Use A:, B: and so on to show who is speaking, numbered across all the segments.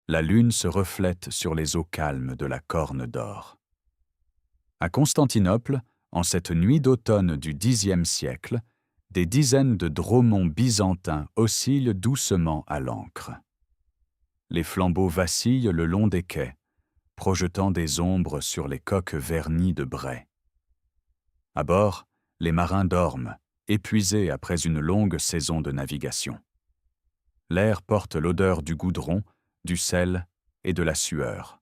A: la lune se reflète sur les eaux calmes de la Corne d'Or. À Constantinople, en cette nuit d'automne du Xe siècle, des dizaines de dromons byzantins oscillent doucement à l'ancre. Les flambeaux vacillent le long des quais, projetant des ombres sur les coques vernies de Bray. À bord, les marins dorment, épuisés après une longue saison de navigation. L'air porte l'odeur du goudron, du sel et de la sueur.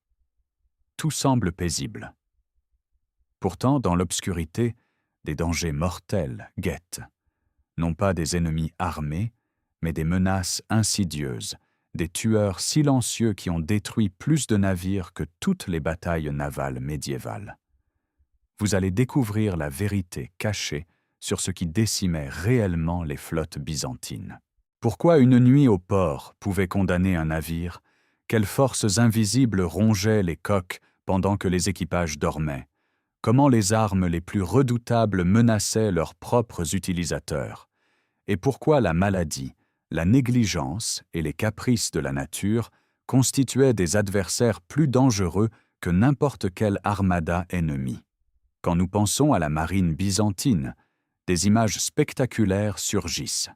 A: Tout semble paisible. Pourtant, dans l'obscurité, des dangers mortels guettent. Non pas des ennemis armés, mais des menaces insidieuses, des tueurs silencieux qui ont détruit plus de navires que toutes les batailles navales médiévales. Vous allez découvrir la vérité cachée sur ce qui décimait réellement les flottes byzantines. Pourquoi une nuit au port pouvait condamner un navire? Quelles forces invisibles rongeaient les coques pendant que les équipages dormaient? Comment les armes les plus redoutables menaçaient leurs propres utilisateurs? Et pourquoi la maladie, la négligence et les caprices de la nature constituaient des adversaires plus dangereux que n'importe quelle armada ennemie? Quand nous pensons à la marine byzantine, des images spectaculaires surgissent.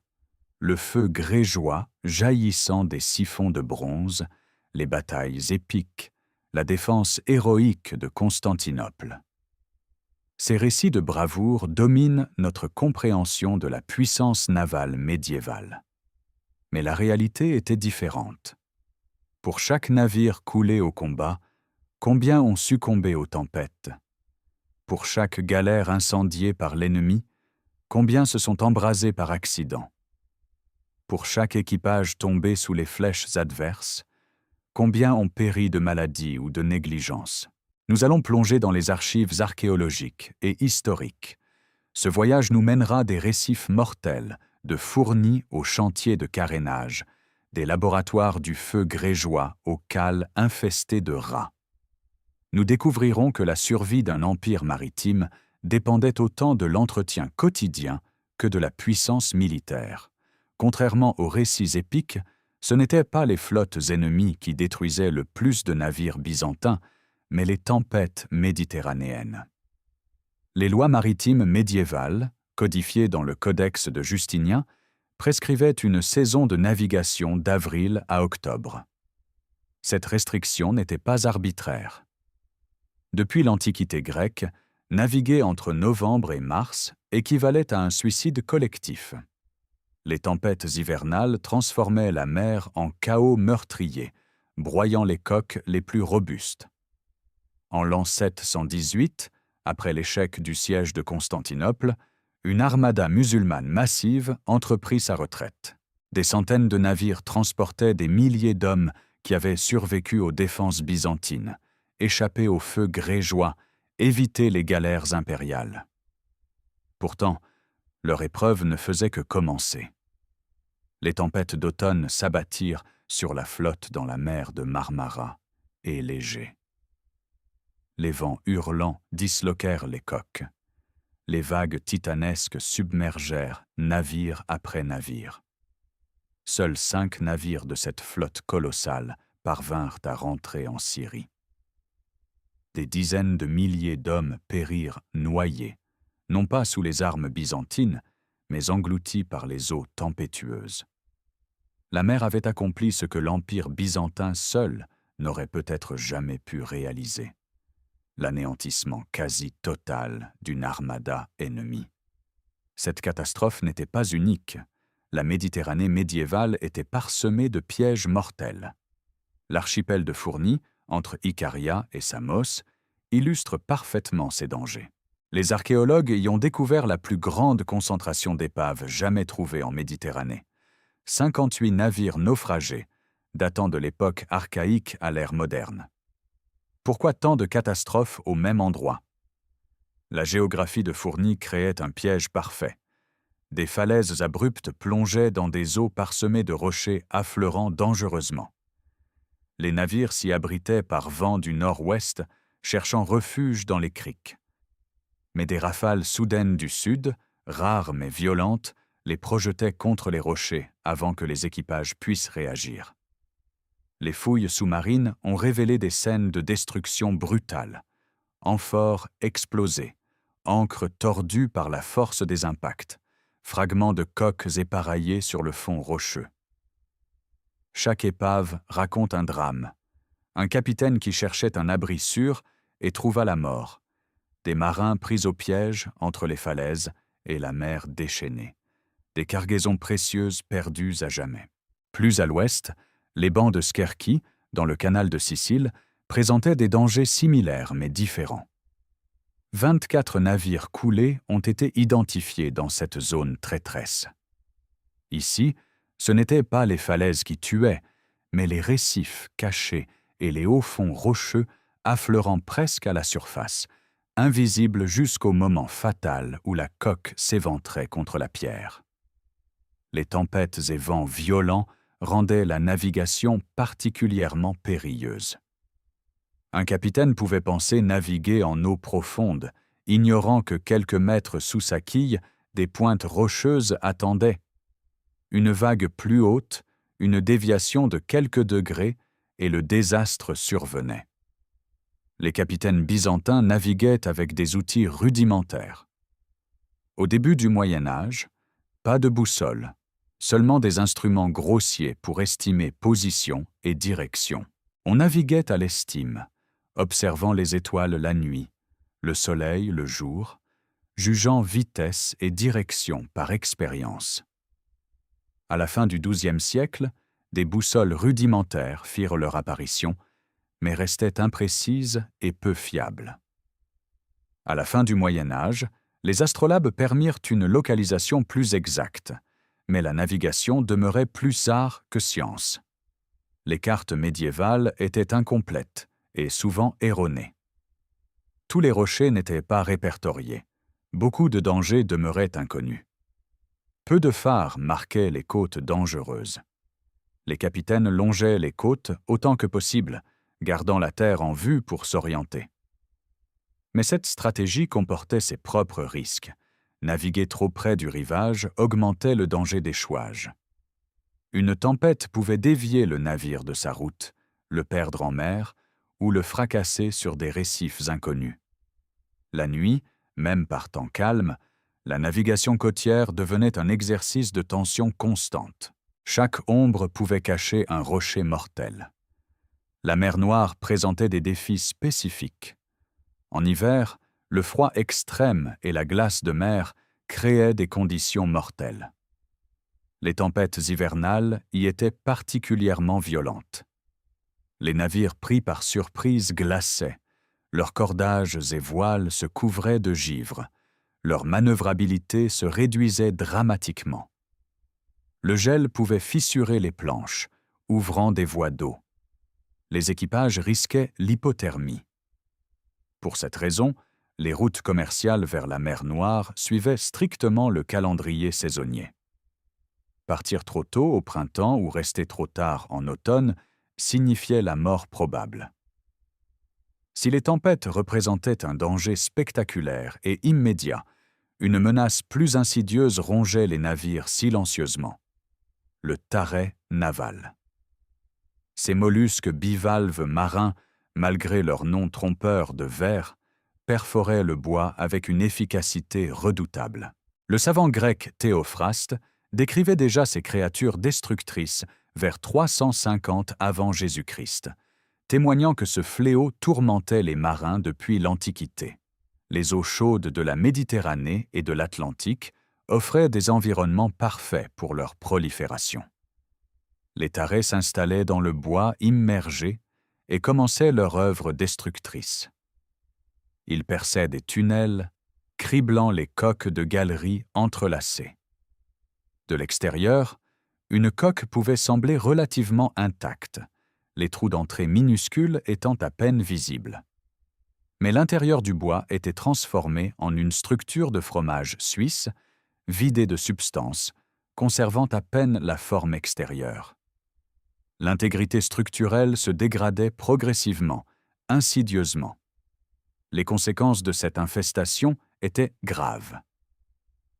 A: Le feu grégeois jaillissant des siphons de bronze, les batailles épiques, la défense héroïque de Constantinople. Ces récits de bravoure dominent notre compréhension de la puissance navale médiévale. Mais la réalité était différente. Pour chaque navire coulé au combat, combien ont succombé aux tempêtes? Pour chaque galère incendiée par l'ennemi, combien se sont embrasés par accident? Pour chaque équipage tombé sous les flèches adverses, combien ont péri de maladie ou de négligence? Nous allons plonger dans les archives archéologiques et historiques. Ce voyage nous mènera des récifs mortels, de Fournis aux chantiers de carénage, des laboratoires du feu grégeois aux cales infestées de rats. Nous découvrirons que la survie d'un empire maritime dépendait autant de l'entretien quotidien que de la puissance militaire. Contrairement aux récits épiques, ce n'étaient pas les flottes ennemies qui détruisaient le plus de navires byzantins, mais les tempêtes méditerranéennes. Les lois maritimes médiévales, codifiées dans le Codex de Justinien, prescrivaient une saison de navigation d'avril à octobre. Cette restriction n'était pas arbitraire. Depuis l'Antiquité grecque, naviguer entre novembre et mars équivalait à un suicide collectif. Les tempêtes hivernales transformaient la mer en chaos meurtrier, broyant les coques les plus robustes. En l'an 718, après l'échec du siège de Constantinople, une armada musulmane massive entreprit sa retraite. Des centaines de navires transportaient des milliers d'hommes qui avaient survécu aux défenses byzantines, échappé au feu grégeois, évité les galères impériales. Pourtant, leur épreuve ne faisait que commencer. Les tempêtes d'automne s'abattirent sur la flotte dans la mer de Marmara et l'Égée. Les vents hurlants disloquèrent les coques. Les vagues titanesques submergèrent navire après navire. Seuls 5 navires de cette flotte colossale parvinrent à rentrer en Syrie. Des dizaines de milliers d'hommes périrent noyés, non pas sous les armes byzantines, mais engloutis par les eaux tempétueuses. La mer avait accompli ce que l'Empire byzantin seul n'aurait peut-être jamais pu réaliser: l'anéantissement quasi total d'une armada ennemie. Cette catastrophe n'était pas unique. La Méditerranée médiévale était parsemée de pièges mortels. L'archipel de Fournis, entre Icaria et Samos, illustre parfaitement ces dangers. Les archéologues y ont découvert la plus grande concentration d'épaves jamais trouvée en Méditerranée. 58 navires naufragés, datant de l'époque archaïque à l'ère moderne. Pourquoi tant de catastrophes au même endroit? La géographie de Fournis créait un piège parfait. Des falaises abruptes plongeaient dans des eaux parsemées de rochers affleurant dangereusement. Les navires s'y abritaient par vent du nord-ouest, cherchant refuge dans les criques. Mais des rafales soudaines du sud, rares mais violentes, les projetaient contre les rochers avant que les équipages puissent réagir. Les fouilles sous-marines ont révélé des scènes de destruction brutale. Amphores explosées, ancres tordues par la force des impacts, fragments de coques épareillés sur le fond rocheux. Chaque épave raconte un drame. Un capitaine qui cherchait un abri sûr et trouva la mort. Des marins pris au piège entre les falaises et la mer déchaînée. Des cargaisons précieuses perdues à jamais. Plus à l'ouest, les bancs de Scherki, dans le canal de Sicile, présentaient des dangers similaires mais différents. 24 navires coulés ont été identifiés dans cette zone traîtresse. Ici, ce n'étaient pas les falaises qui tuaient, mais les récifs cachés et les hauts fonds rocheux affleurant presque à la surface, invisibles jusqu'au moment fatal où la coque s'éventrait contre la pierre. Les tempêtes et vents violents rendaient la navigation particulièrement périlleuse. Un capitaine pouvait penser naviguer en eau profonde, ignorant que quelques mètres sous sa quille, des pointes rocheuses attendaient. Une vague plus haute, une déviation de quelques degrés, et le désastre survenait. Les capitaines byzantins naviguaient avec des outils rudimentaires. Au début du Moyen Âge, pas de boussole, seulement des instruments grossiers pour estimer position et direction. On naviguait à l'estime, observant les étoiles la nuit, le soleil le jour, jugeant vitesse et direction par expérience. À la fin du XIIe siècle, des boussoles rudimentaires firent leur apparition, mais restaient imprécises et peu fiables. À la fin du Moyen Âge, les astrolabes permirent une localisation plus exacte, mais la navigation demeurait plus art que science. Les cartes médiévales étaient incomplètes et souvent erronées. Tous les rochers n'étaient pas répertoriés. Beaucoup de dangers demeuraient inconnus. Peu de phares marquaient les côtes dangereuses. Les capitaines longeaient les côtes autant que possible, gardant la terre en vue pour s'orienter. Mais cette stratégie comportait ses propres risques. Naviguer trop près du rivage augmentait le danger d'échouage. Une tempête pouvait dévier le navire de sa route, le perdre en mer ou le fracasser sur des récifs inconnus. La nuit, même par temps calme, la navigation côtière devenait un exercice de tension constante. Chaque ombre pouvait cacher un rocher mortel. La mer Noire présentait des défis spécifiques. En hiver, le froid extrême et la glace de mer créaient des conditions mortelles. Les tempêtes hivernales y étaient particulièrement violentes. Les navires pris par surprise glaçaient, leurs cordages et voiles se couvraient de givre, leur manœuvrabilité se réduisait dramatiquement. Le gel pouvait fissurer les planches, ouvrant des voies d'eau. Les équipages risquaient l'hypothermie. Pour cette raison, les routes commerciales vers la mer Noire suivaient strictement le calendrier saisonnier. Partir trop tôt au printemps ou rester trop tard en automne signifiait la mort probable. Si les tempêtes représentaient un danger spectaculaire et immédiat, une menace plus insidieuse rongeait les navires silencieusement. Le taret naval. Ces mollusques bivalves marins, malgré leur nom trompeur de vers, perforaient le bois avec une efficacité redoutable. Le savant grec Théophraste décrivait déjà ces créatures destructrices vers 350 avant Jésus-Christ, témoignant que ce fléau tourmentait les marins depuis l'Antiquité. Les eaux chaudes de la Méditerranée et de l'Atlantique offraient des environnements parfaits pour leur prolifération. Les tarets s'installaient dans le bois immergé et commençaient leur œuvre destructrice. Ils perçaient des tunnels, criblant les coques de galeries entrelacées. De l'extérieur, une coque pouvait sembler relativement intacte, les trous d'entrée minuscules étant à peine visibles. Mais l'intérieur du bois était transformé en une structure de fromage suisse, vidée de substance, conservant à peine la forme extérieure. L'intégrité structurelle se dégradait progressivement, insidieusement. Les conséquences de cette infestation étaient graves.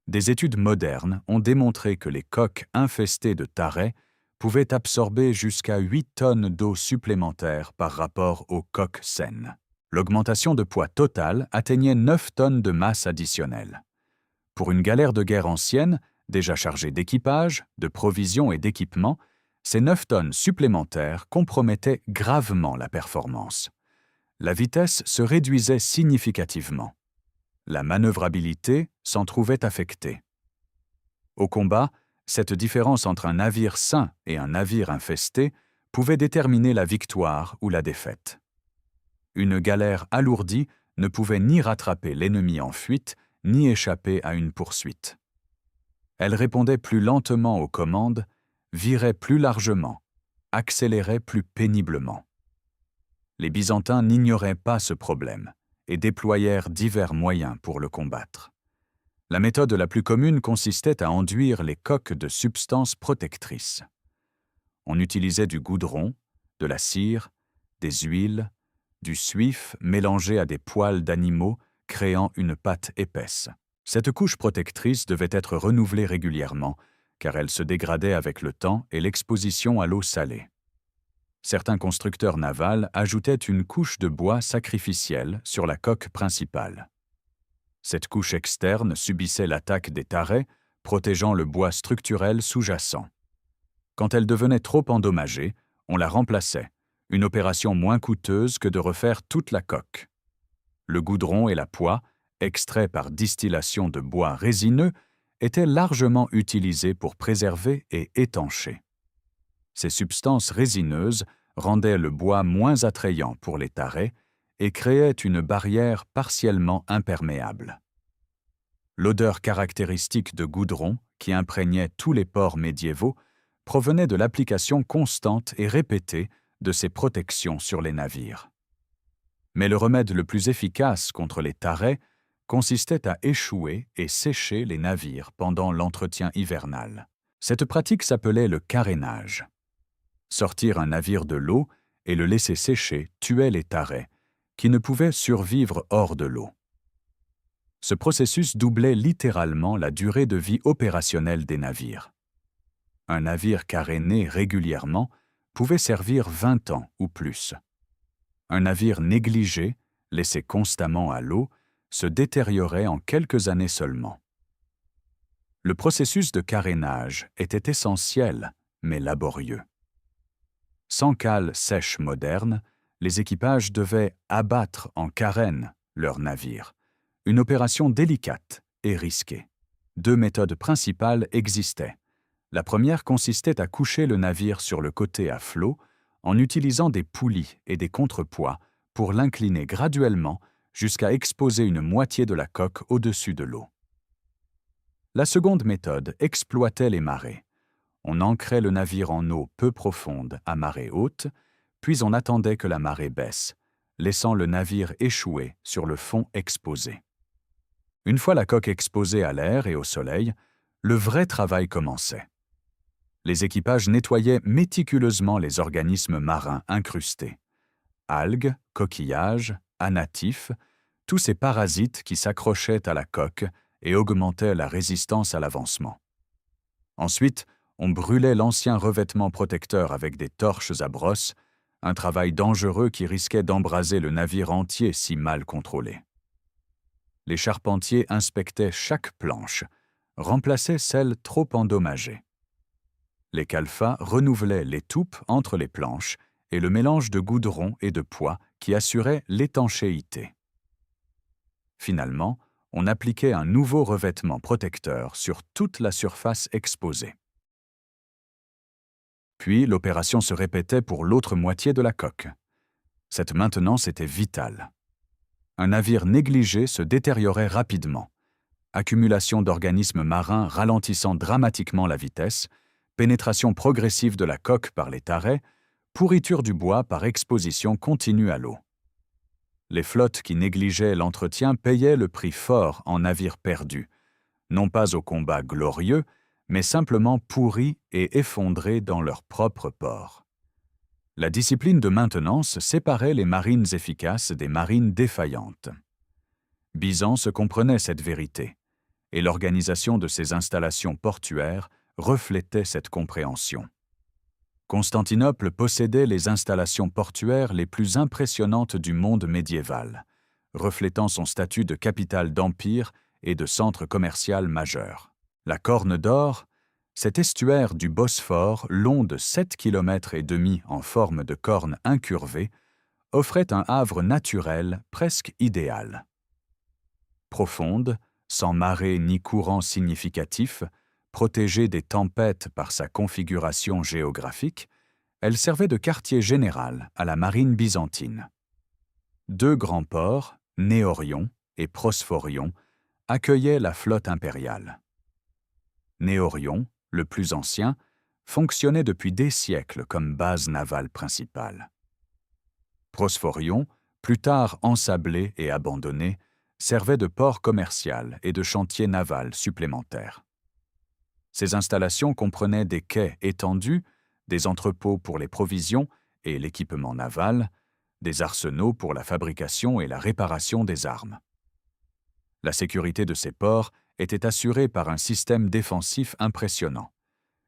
A: Des études modernes ont démontré que les coques infestées de tarets pouvaient absorber jusqu'à 8 tonnes d'eau supplémentaire par rapport aux coques saines. L'augmentation de poids total atteignait 9 tonnes de masse additionnelle. Pour une galère de guerre ancienne, déjà chargée d'équipage, de provisions et d'équipements, ces 9 tonnes supplémentaires compromettaient gravement la performance. La vitesse se réduisait significativement. La manœuvrabilité s'en trouvait affectée. Au combat, cette différence entre un navire sain et un navire infesté pouvait déterminer la victoire ou la défaite. Une galère alourdie ne pouvait ni rattraper l'ennemi en fuite, ni échapper à une poursuite. Elle répondait plus lentement aux commandes, virait plus largement, accélérait plus péniblement. Les Byzantins n'ignoraient pas ce problème et déployèrent divers moyens pour le combattre. La méthode la plus commune consistait à enduire les coques de substances protectrices. On utilisait du goudron, de la cire, des huiles, du suif mélangé à des poils d'animaux, créant une pâte épaisse. Cette couche protectrice devait être renouvelée régulièrement, car elle se dégradait avec le temps et l'exposition à l'eau salée. Certains constructeurs navals ajoutaient une couche de bois sacrificiel sur la coque principale. Cette couche externe subissait l'attaque des tarets, protégeant le bois structurel sous-jacent. Quand elle devenait trop endommagée, on la remplaçait, une opération moins coûteuse que de refaire toute la coque. Le goudron et la poix, extraits par distillation de bois résineux, étaient largement utilisés pour préserver et étancher. Ces substances résineuses rendaient le bois moins attrayant pour les tarets et créaient une barrière partiellement imperméable. L'odeur caractéristique de goudron, qui imprégnait tous les ports médiévaux, provenait de l'application constante et répétée de ces protections sur les navires. Mais le remède le plus efficace contre les tarets consistait à échouer et sécher les navires pendant l'entretien hivernal. Cette pratique s'appelait le carénage. Sortir un navire de l'eau et le laisser sécher tuait les tarets, qui ne pouvaient survivre hors de l'eau. Ce processus doublait littéralement la durée de vie opérationnelle des navires. Un navire caréné régulièrement pouvait servir 20 ans ou plus. Un navire négligé, laissé constamment à l'eau, se détériorait en quelques années seulement. Le processus de carénage était essentiel, mais laborieux. Sans cale sèche moderne, les équipages devaient abattre en carène leurs navires, une opération délicate et risquée. 2 méthodes principales existaient. La première consistait à coucher le navire sur le côté à flot en utilisant des poulies et des contrepoids pour l'incliner graduellement jusqu'à exposer une moitié de la coque au-dessus de l'eau. La seconde méthode exploitait les marées. On ancrait le navire en eau peu profonde à marée haute, puis on attendait que la marée baisse, laissant le navire échouer sur le fond exposé. Une fois la coque exposée à l'air et au soleil, le vrai travail commençait. Les équipages nettoyaient méticuleusement les organismes marins incrustés. Algues, coquillages, anatifs, tous ces parasites qui s'accrochaient à la coque et augmentaient la résistance à l'avancement. Ensuite, on brûlait l'ancien revêtement protecteur avec des torches à brosse, un travail dangereux qui risquait d'embraser le navire entier si mal contrôlé. Les charpentiers inspectaient chaque planche, remplaçaient celles trop endommagées. Les calfats renouvelaient les toupes entre les planches et le mélange de goudron et de poix qui assurait l'étanchéité. Finalement, on appliquait un nouveau revêtement protecteur sur toute la surface exposée. Puis l'opération se répétait pour l'autre moitié de la coque. Cette maintenance était vitale. Un navire négligé se détériorait rapidement. Accumulation d'organismes marins ralentissant dramatiquement la vitesse, pénétration progressive de la coque par les tarets, pourriture du bois par exposition continue à l'eau. Les flottes qui négligeaient l'entretien payaient le prix fort en navires perdus, non pas au combat glorieux, mais simplement pourris et effondrés dans leur propre port. La discipline de maintenance séparait les marines efficaces des marines défaillantes. Byzance comprenait cette vérité, et l'organisation de ses installations portuaires reflétait cette compréhension. Constantinople possédait les installations portuaires les plus impressionnantes du monde médiéval, reflétant son statut de capitale d'empire et de centre commercial majeur. La Corne d'Or, cet estuaire du Bosphore long de 7,5 km en forme de corne incurvée, offrait un havre naturel presque idéal. Profonde, sans marée ni courant significatif, protégée des tempêtes par sa configuration géographique, elle servait de quartier général à la marine byzantine. Deux grands ports, Néorion et Prosphorion, accueillaient la flotte impériale. Néorion, le plus ancien, fonctionnait depuis des siècles comme base navale principale. Prosphorion, plus tard ensablé et abandonné, servait de port commercial et de chantier naval supplémentaire. Ces installations comprenaient des quais étendus, des entrepôts pour les provisions et l'équipement naval, des arsenaux pour la fabrication et la réparation des armes. La sécurité de ces ports était assurée par un système défensif impressionnant.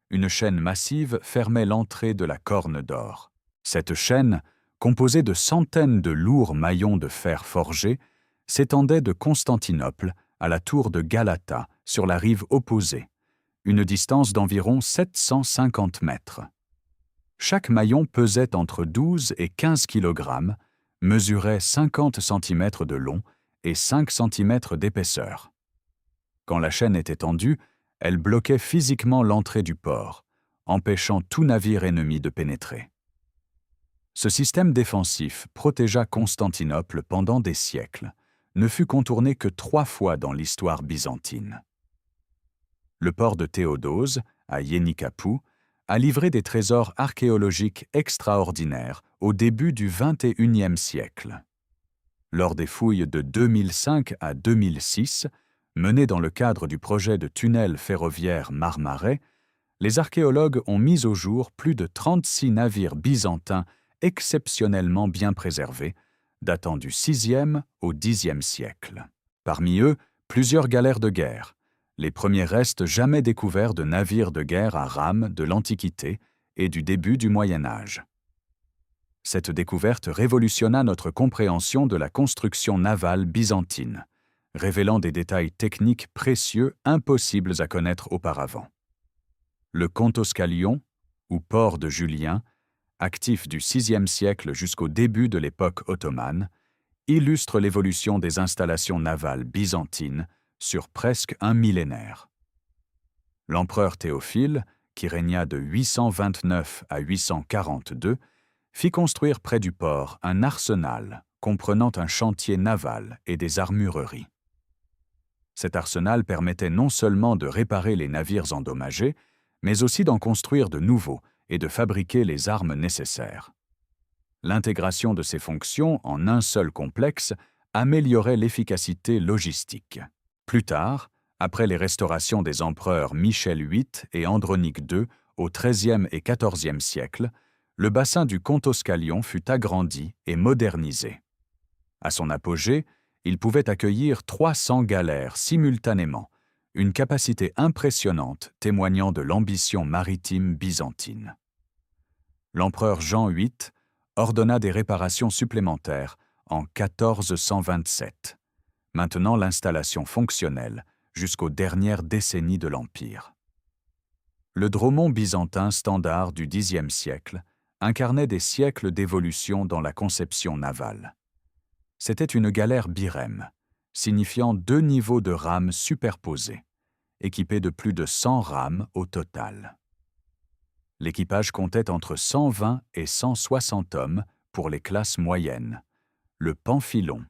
A: Une chaîne massive fermait l'entrée de la Corne d'Or. Cette chaîne, composée de centaines de lourds maillons de fer forgé, s'étendait de Constantinople à la tour de Galata sur la rive opposée, une distance d'environ 750 mètres. Chaque maillon pesait entre 12 et 15 kg, mesurait 50 cm de long et 5 cm d'épaisseur. Quand la chaîne était tendue, elle bloquait physiquement l'entrée du port, empêchant tout navire ennemi de pénétrer. Ce système défensif protégea Constantinople pendant des siècles, ne fut contourné que 3 fois dans l'histoire byzantine. Le port de Théodose, à Yenikapı, a livré des trésors archéologiques extraordinaires au début du XXIe siècle. Lors des fouilles de 2005 à 2006, menées dans le cadre du projet de tunnel ferroviaire Marmarais, les archéologues ont mis au jour plus de 36 navires byzantins exceptionnellement bien préservés, datant du VIe au Xe siècle. Parmi eux, plusieurs galères de guerre, les premiers restes jamais découverts de navires de guerre à rames de l'Antiquité et du début du Moyen Âge. Cette découverte révolutionna notre compréhension de la construction navale byzantine, révélant des détails techniques précieux impossibles à connaître auparavant. Le Contoskalion, ou port de Julien, actif du VIe siècle jusqu'au début de l'époque ottomane, illustre l'évolution des installations navales byzantines sur presque un millénaire. L'empereur Théophile, qui régna de 829 à 842, fit construire près du port un arsenal comprenant un chantier naval et des armureries. Cet arsenal permettait non seulement de réparer les navires endommagés, mais aussi d'en construire de nouveaux et de fabriquer les armes nécessaires. L'intégration de ces fonctions en un seul complexe améliorait l'efficacité logistique. Plus tard, après les restaurations des empereurs Michel VIII et Andronique II au XIIIe et XIVe siècle, le bassin du Contoskalion fut agrandi et modernisé. À son apogée, il pouvait accueillir 300 galères simultanément, une capacité impressionnante témoignant de l'ambition maritime byzantine. L'empereur Jean VIII ordonna des réparations supplémentaires en 1427, maintenant l'installation fonctionnelle jusqu'aux dernières décennies de l'Empire. Le dromon byzantin standard du Xe siècle incarnait des siècles d'évolution dans la conception navale. C'était une galère birème, signifiant 2 niveaux de rames superposés, équipés de plus de 100 rames au total. L'équipage comptait entre 120 et 160 hommes pour les classes moyennes, le Pamphilon,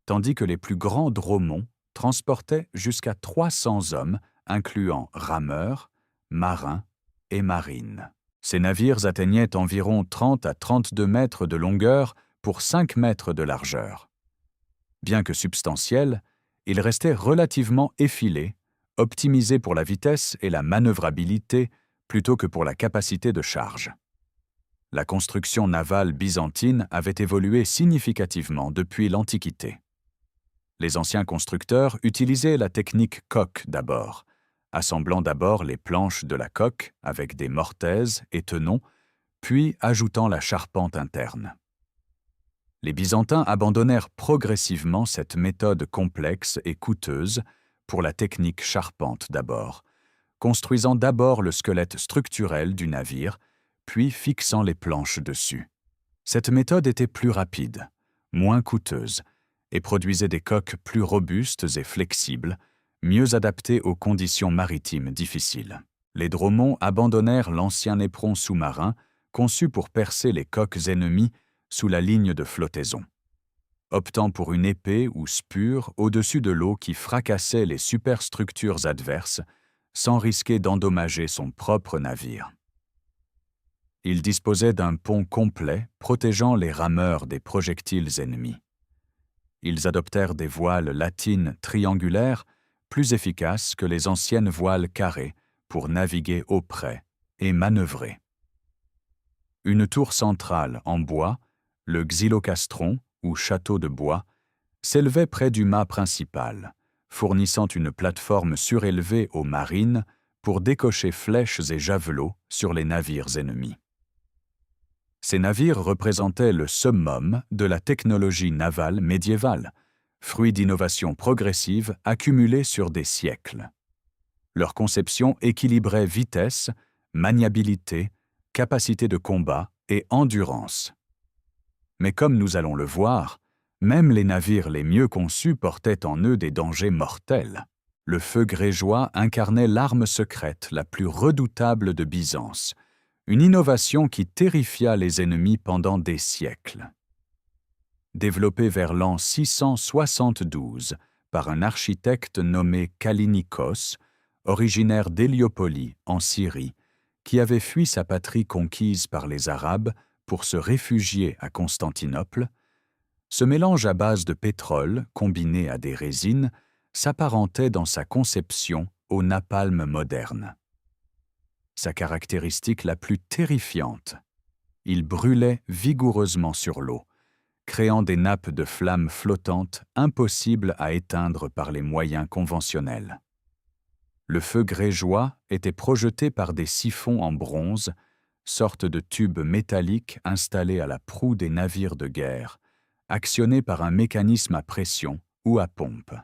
A: tandis que les plus grands dromons transportaient jusqu'à 300 hommes, incluant rameurs, marins et marines. Ces navires atteignaient environ 30 à 32 mètres de longueur pour 5 mètres de largeur. Bien que substantiels, ils restaient relativement effilés, optimisés pour la vitesse et la manœuvrabilité plutôt que pour la capacité de charge. La construction navale byzantine avait évolué significativement depuis l'Antiquité. Les anciens constructeurs utilisaient la technique coque d'abord, assemblant d'abord les planches de la coque avec des mortaises et tenons, puis ajoutant la charpente interne. Les Byzantins abandonnèrent progressivement cette méthode complexe et coûteuse pour la technique charpente d'abord, construisant d'abord le squelette structurel du navire, puis fixant les planches dessus. Cette méthode était plus rapide, moins coûteuse, et produisait des coques plus robustes et flexibles, mieux adaptées aux conditions maritimes difficiles. Les dromons abandonnèrent l'ancien éperon sous-marin conçu pour percer les coques ennemies sous la ligne de flottaison, optant pour une épée ou spure au-dessus de l'eau qui fracassait les superstructures adverses sans risquer d'endommager son propre navire. Il disposait d'un pont complet protégeant les rameurs des projectiles ennemis. Ils adoptèrent des voiles latines triangulaires plus efficaces que les anciennes voiles carrées pour naviguer auprès et manœuvrer. Une tour centrale en bois, le xylocastron, ou château de bois, s'élevait près du mât principal, fournissant une plateforme surélevée aux marines pour décocher flèches et javelots sur les navires ennemis. Ces navires représentaient le summum de la technologie navale médiévale, fruit d'innovations progressives accumulées sur des siècles. Leur conception équilibrait vitesse, maniabilité, capacité de combat et endurance. Mais comme nous allons le voir, même les navires les mieux conçus portaient en eux des dangers mortels. Le feu grégeois incarnait l'arme secrète la plus redoutable de Byzance, une innovation qui terrifia les ennemis pendant des siècles. Développé vers l'an 672 par un architecte nommé Kallinikos, originaire d'Héliopolie, en Syrie, qui avait fui sa patrie conquise par les Arabes pour se réfugier à Constantinople, ce mélange à base de pétrole combiné à des résines s'apparentait dans sa conception au napalm moderne. Sa caractéristique la plus terrifiante, il brûlait vigoureusement sur l'eau, créant des nappes de flammes flottantes impossibles à éteindre par les moyens conventionnels. Le feu grégeois était projeté par des siphons en bronze, sorte de tubes métalliques installés à la proue des navires de guerre, actionnés par un mécanisme à pression ou à pompe.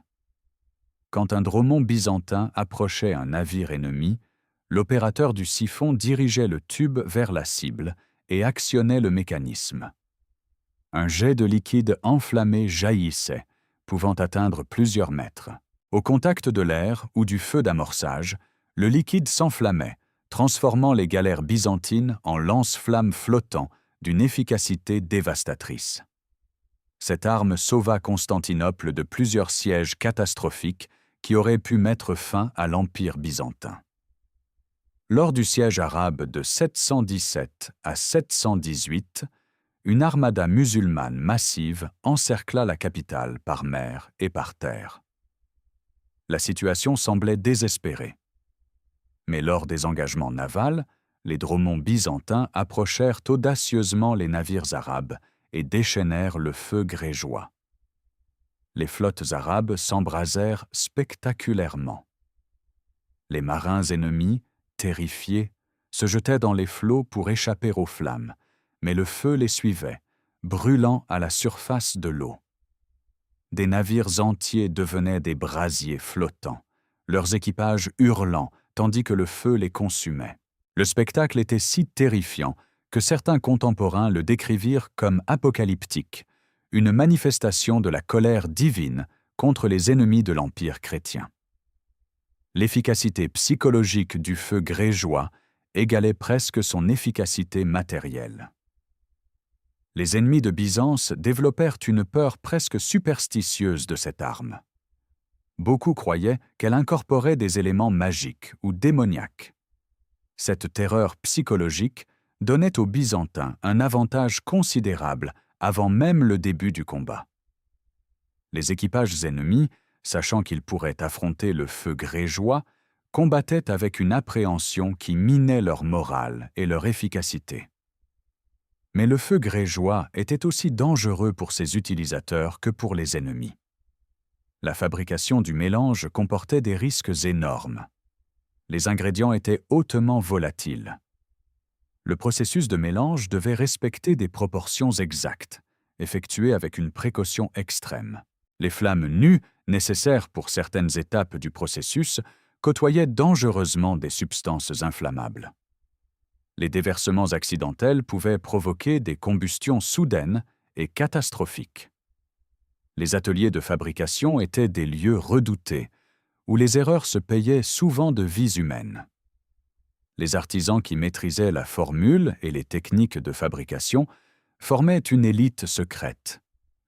A: Quand un dromon byzantin approchait un navire ennemi, l'opérateur du siphon dirigeait le tube vers la cible et actionnait le mécanisme. Un jet de liquide enflammé jaillissait, pouvant atteindre plusieurs mètres. Au contact de l'air ou du feu d'amorçage, le liquide s'enflammait, transformant les galères byzantines en lance-flammes flottants d'une efficacité dévastatrice. Cette arme sauva Constantinople de plusieurs sièges catastrophiques qui auraient pu mettre fin à l'Empire byzantin. Lors du siège arabe de 717 à 718, une armada musulmane massive encercla la capitale par mer et par terre. La situation semblait désespérée. Mais lors des engagements navals, les dromons byzantins approchèrent audacieusement les navires arabes et déchaînèrent le feu grégeois. Les flottes arabes s'embrasèrent spectaculairement. Les marins ennemis, terrifiés, se jetaient dans les flots pour échapper aux flammes, mais le feu les suivait, brûlant à la surface de l'eau. Des navires entiers devenaient des brasiers flottants, leurs équipages hurlant tandis que le feu les consumait. Le spectacle était si terrifiant que certains contemporains le décrivirent comme apocalyptique, une manifestation de la colère divine contre les ennemis de l'Empire chrétien. L'efficacité psychologique du feu grégeois égalait presque son efficacité matérielle. Les ennemis de Byzance développèrent une peur presque superstitieuse de cette arme. Beaucoup croyaient qu'elle incorporait des éléments magiques ou démoniaques. Cette terreur psychologique donnait aux Byzantins un avantage considérable avant même le début du combat. Les équipages ennemis, sachant qu'ils pourraient affronter le feu grégeois, combattaient avec une appréhension qui minait leur morale et leur efficacité. Mais le feu grégeois était aussi dangereux pour ses utilisateurs que pour les ennemis. La fabrication du mélange comportait des risques énormes. Les ingrédients étaient hautement volatiles. Le processus de mélange devait respecter des proportions exactes, effectuées avec une précaution extrême. Les flammes nues, nécessaires pour certaines étapes du processus, côtoyaient dangereusement des substances inflammables. Les déversements accidentels pouvaient provoquer des combustions soudaines et catastrophiques. Les ateliers de fabrication étaient des lieux redoutés, où les erreurs se payaient souvent de vies humaines. Les artisans qui maîtrisaient la formule et les techniques de fabrication formaient une élite secrète,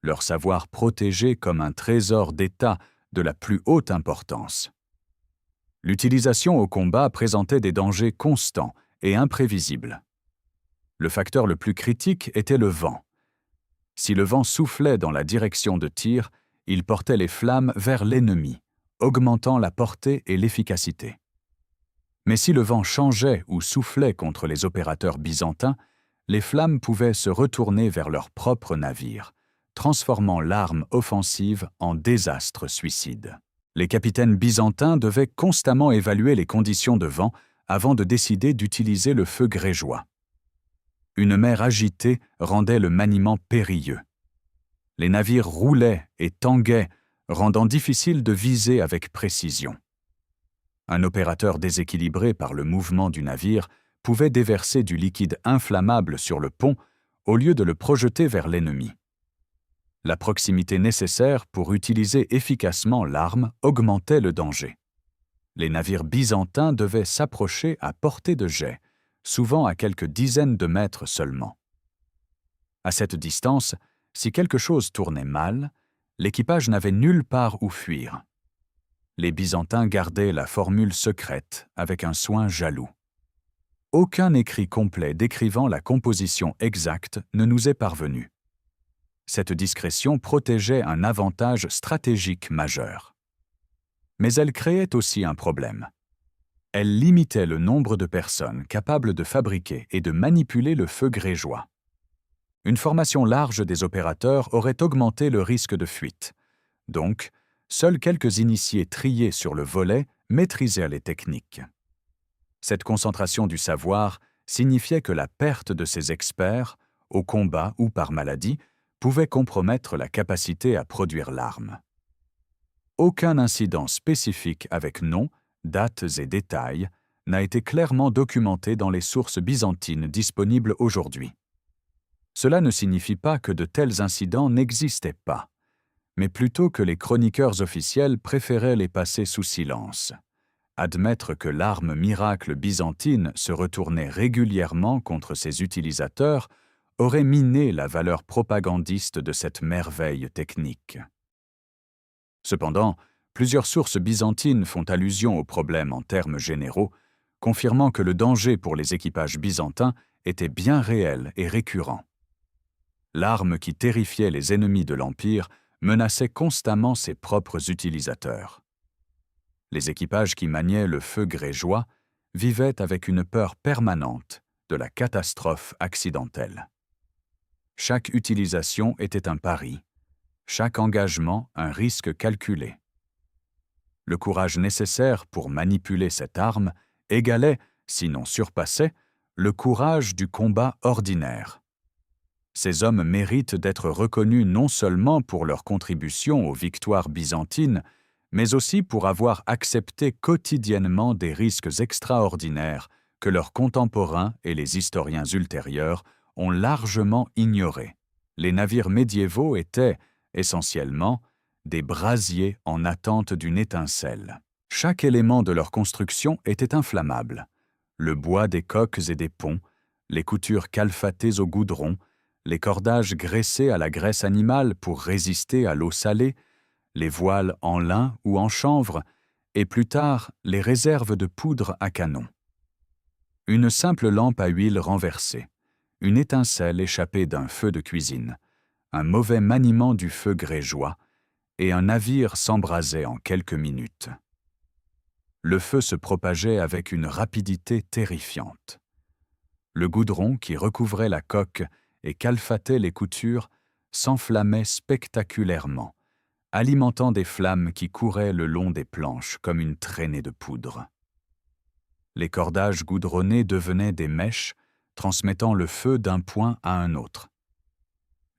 A: leur savoir protégé comme un trésor d'État de la plus haute importance. L'utilisation au combat présentait des dangers constants et imprévisibles. Le facteur le plus critique était le vent. Si le vent soufflait dans la direction de tir, il portait les flammes vers l'ennemi, augmentant la portée et l'efficacité. Mais si le vent changeait ou soufflait contre les opérateurs byzantins, les flammes pouvaient se retourner vers leurs propres navires, transformant l'arme offensive en désastre suicide. Les capitaines byzantins devaient constamment évaluer les conditions de vent avant de décider d'utiliser le feu grégeois. Une mer agitée rendait le maniement périlleux. Les navires roulaient et tanguaient, rendant difficile de viser avec précision. Un opérateur déséquilibré par le mouvement du navire pouvait déverser du liquide inflammable sur le pont au lieu de le projeter vers l'ennemi. La proximité nécessaire pour utiliser efficacement l'arme augmentait le danger. Les navires byzantins devaient s'approcher à portée de jet, souvent à quelques dizaines de mètres seulement. À cette distance, si quelque chose tournait mal, l'équipage n'avait nulle part où fuir. Les Byzantins gardaient la formule secrète avec un soin jaloux. Aucun écrit complet décrivant la composition exacte ne nous est parvenu. Cette discrétion protégeait un avantage stratégique majeur. Mais elle créait aussi un problème. Elle limitait le nombre de personnes capables de fabriquer et de manipuler le feu grégeois. Une formation large des opérateurs aurait augmenté le risque de fuite. Donc, seuls quelques initiés triés sur le volet maîtrisaient les techniques. Cette concentration du savoir signifiait que la perte de ces experts, au combat ou par maladie, pouvait compromettre la capacité à produire l'arme. Aucun incident spécifique avec nom, dates et détails n'a été clairement documenté dans les sources byzantines disponibles aujourd'hui. Cela ne signifie pas que de tels incidents n'existaient pas, mais plutôt que les chroniqueurs officiels préféraient les passer sous silence. Admettre que l'arme miracle byzantine se retournait régulièrement contre ses utilisateurs aurait miné la valeur propagandiste de cette merveille technique. Cependant, plusieurs sources byzantines font allusion au problème en termes généraux, confirmant que le danger pour les équipages byzantins était bien réel et récurrent. L'arme qui terrifiait les ennemis de l'Empire menaçait constamment ses propres utilisateurs. Les équipages qui maniaient le feu grégeois vivaient avec une peur permanente de la catastrophe accidentelle. Chaque utilisation était un pari, chaque engagement un risque calculé. Le courage nécessaire pour manipuler cette arme égalait, sinon surpassait, le courage du combat ordinaire. Ces hommes méritent d'être reconnus non seulement pour leur contribution aux victoires byzantines, mais aussi pour avoir accepté quotidiennement des risques extraordinaires que leurs contemporains et les historiens ultérieurs ont largement ignorés. Les navires médiévaux étaient, essentiellement, des brasiers en attente d'une étincelle. Chaque élément de leur construction était inflammable. Le bois des coques et des ponts, les coutures calfatées au goudron, les cordages graissés à la graisse animale pour résister à l'eau salée, les voiles en lin ou en chanvre, et plus tard les réserves de poudre à canon. Une simple lampe à huile renversée, une étincelle échappée d'un feu de cuisine, un mauvais maniement du feu grégeois, et un navire s'embrasait en quelques minutes. Le feu se propageait avec une rapidité terrifiante. Le goudron qui recouvrait la coque et calfatait les coutures s'enflammait spectaculairement, alimentant des flammes qui couraient le long des planches comme une traînée de poudre. Les cordages goudronnés devenaient des mèches, transmettant le feu d'un point à un autre.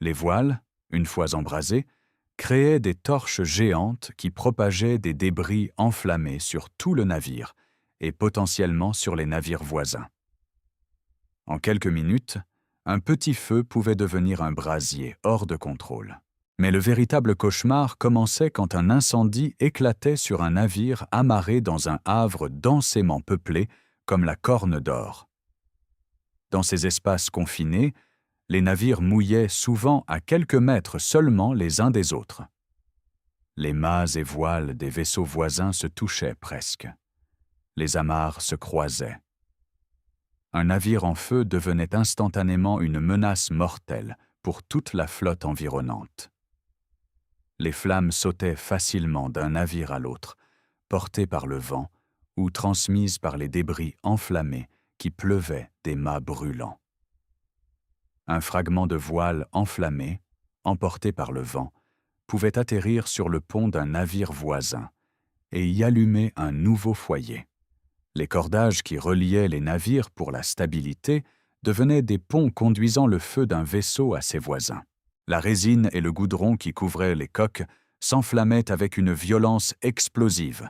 A: Les voiles, une fois embrasées, créaient des torches géantes qui propageaient des débris enflammés sur tout le navire et potentiellement sur les navires voisins. En quelques minutes, un petit feu pouvait devenir un brasier hors de contrôle. Mais le véritable cauchemar commençait quand un incendie éclatait sur un navire amarré dans un havre densément peuplé comme la Corne d'Or. Dans ces espaces confinés, les navires mouillaient souvent à quelques mètres seulement les uns des autres. Les mâts et voiles des vaisseaux voisins se touchaient presque. Les amarres se croisaient. Un navire en feu devenait instantanément une menace mortelle pour toute la flotte environnante. Les flammes sautaient facilement d'un navire à l'autre, portées par le vent ou transmises par les débris enflammés qui pleuvaient des mâts brûlants. Un fragment de voile enflammé, emporté par le vent, pouvait atterrir sur le pont d'un navire voisin et y allumer un nouveau foyer. Les cordages qui reliaient les navires pour la stabilité devenaient des ponts conduisant le feu d'un vaisseau à ses voisins. La résine et le goudron qui couvraient les coques s'enflammaient avec une violence explosive,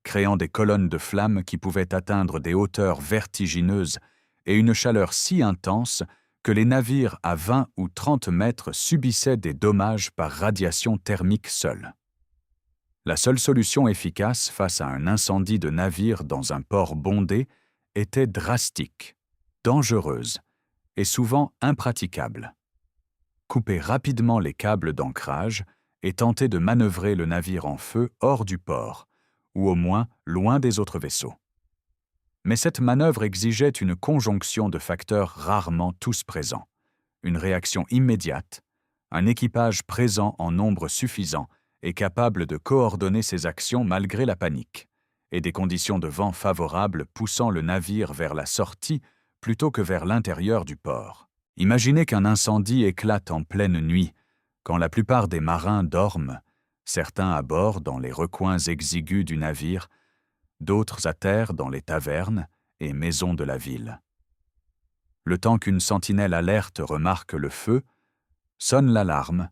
A: créant des colonnes de flammes qui pouvaient atteindre des hauteurs vertigineuses et une chaleur si intense que les navires à 20 ou 30 mètres subissaient des dommages par radiation thermique seule. La seule solution efficace face à un incendie de navire dans un port bondé était drastique, dangereuse et souvent impraticable. Couper rapidement les câbles d'ancrage et tenter de manœuvrer le navire en feu hors du port, ou au moins loin des autres vaisseaux. Mais cette manœuvre exigeait une conjonction de facteurs rarement tous présents, une réaction immédiate, un équipage présent en nombre suffisant et capable de coordonner ses actions malgré la panique, et des conditions de vent favorables poussant le navire vers la sortie plutôt que vers l'intérieur du port. Imaginez qu'un incendie éclate en pleine nuit, quand la plupart des marins dorment, certains à bord dans les recoins exigus du navire, d'autres à terre dans les tavernes et maisons de la ville. Le temps qu'une sentinelle alerte remarque le feu, sonne l'alarme,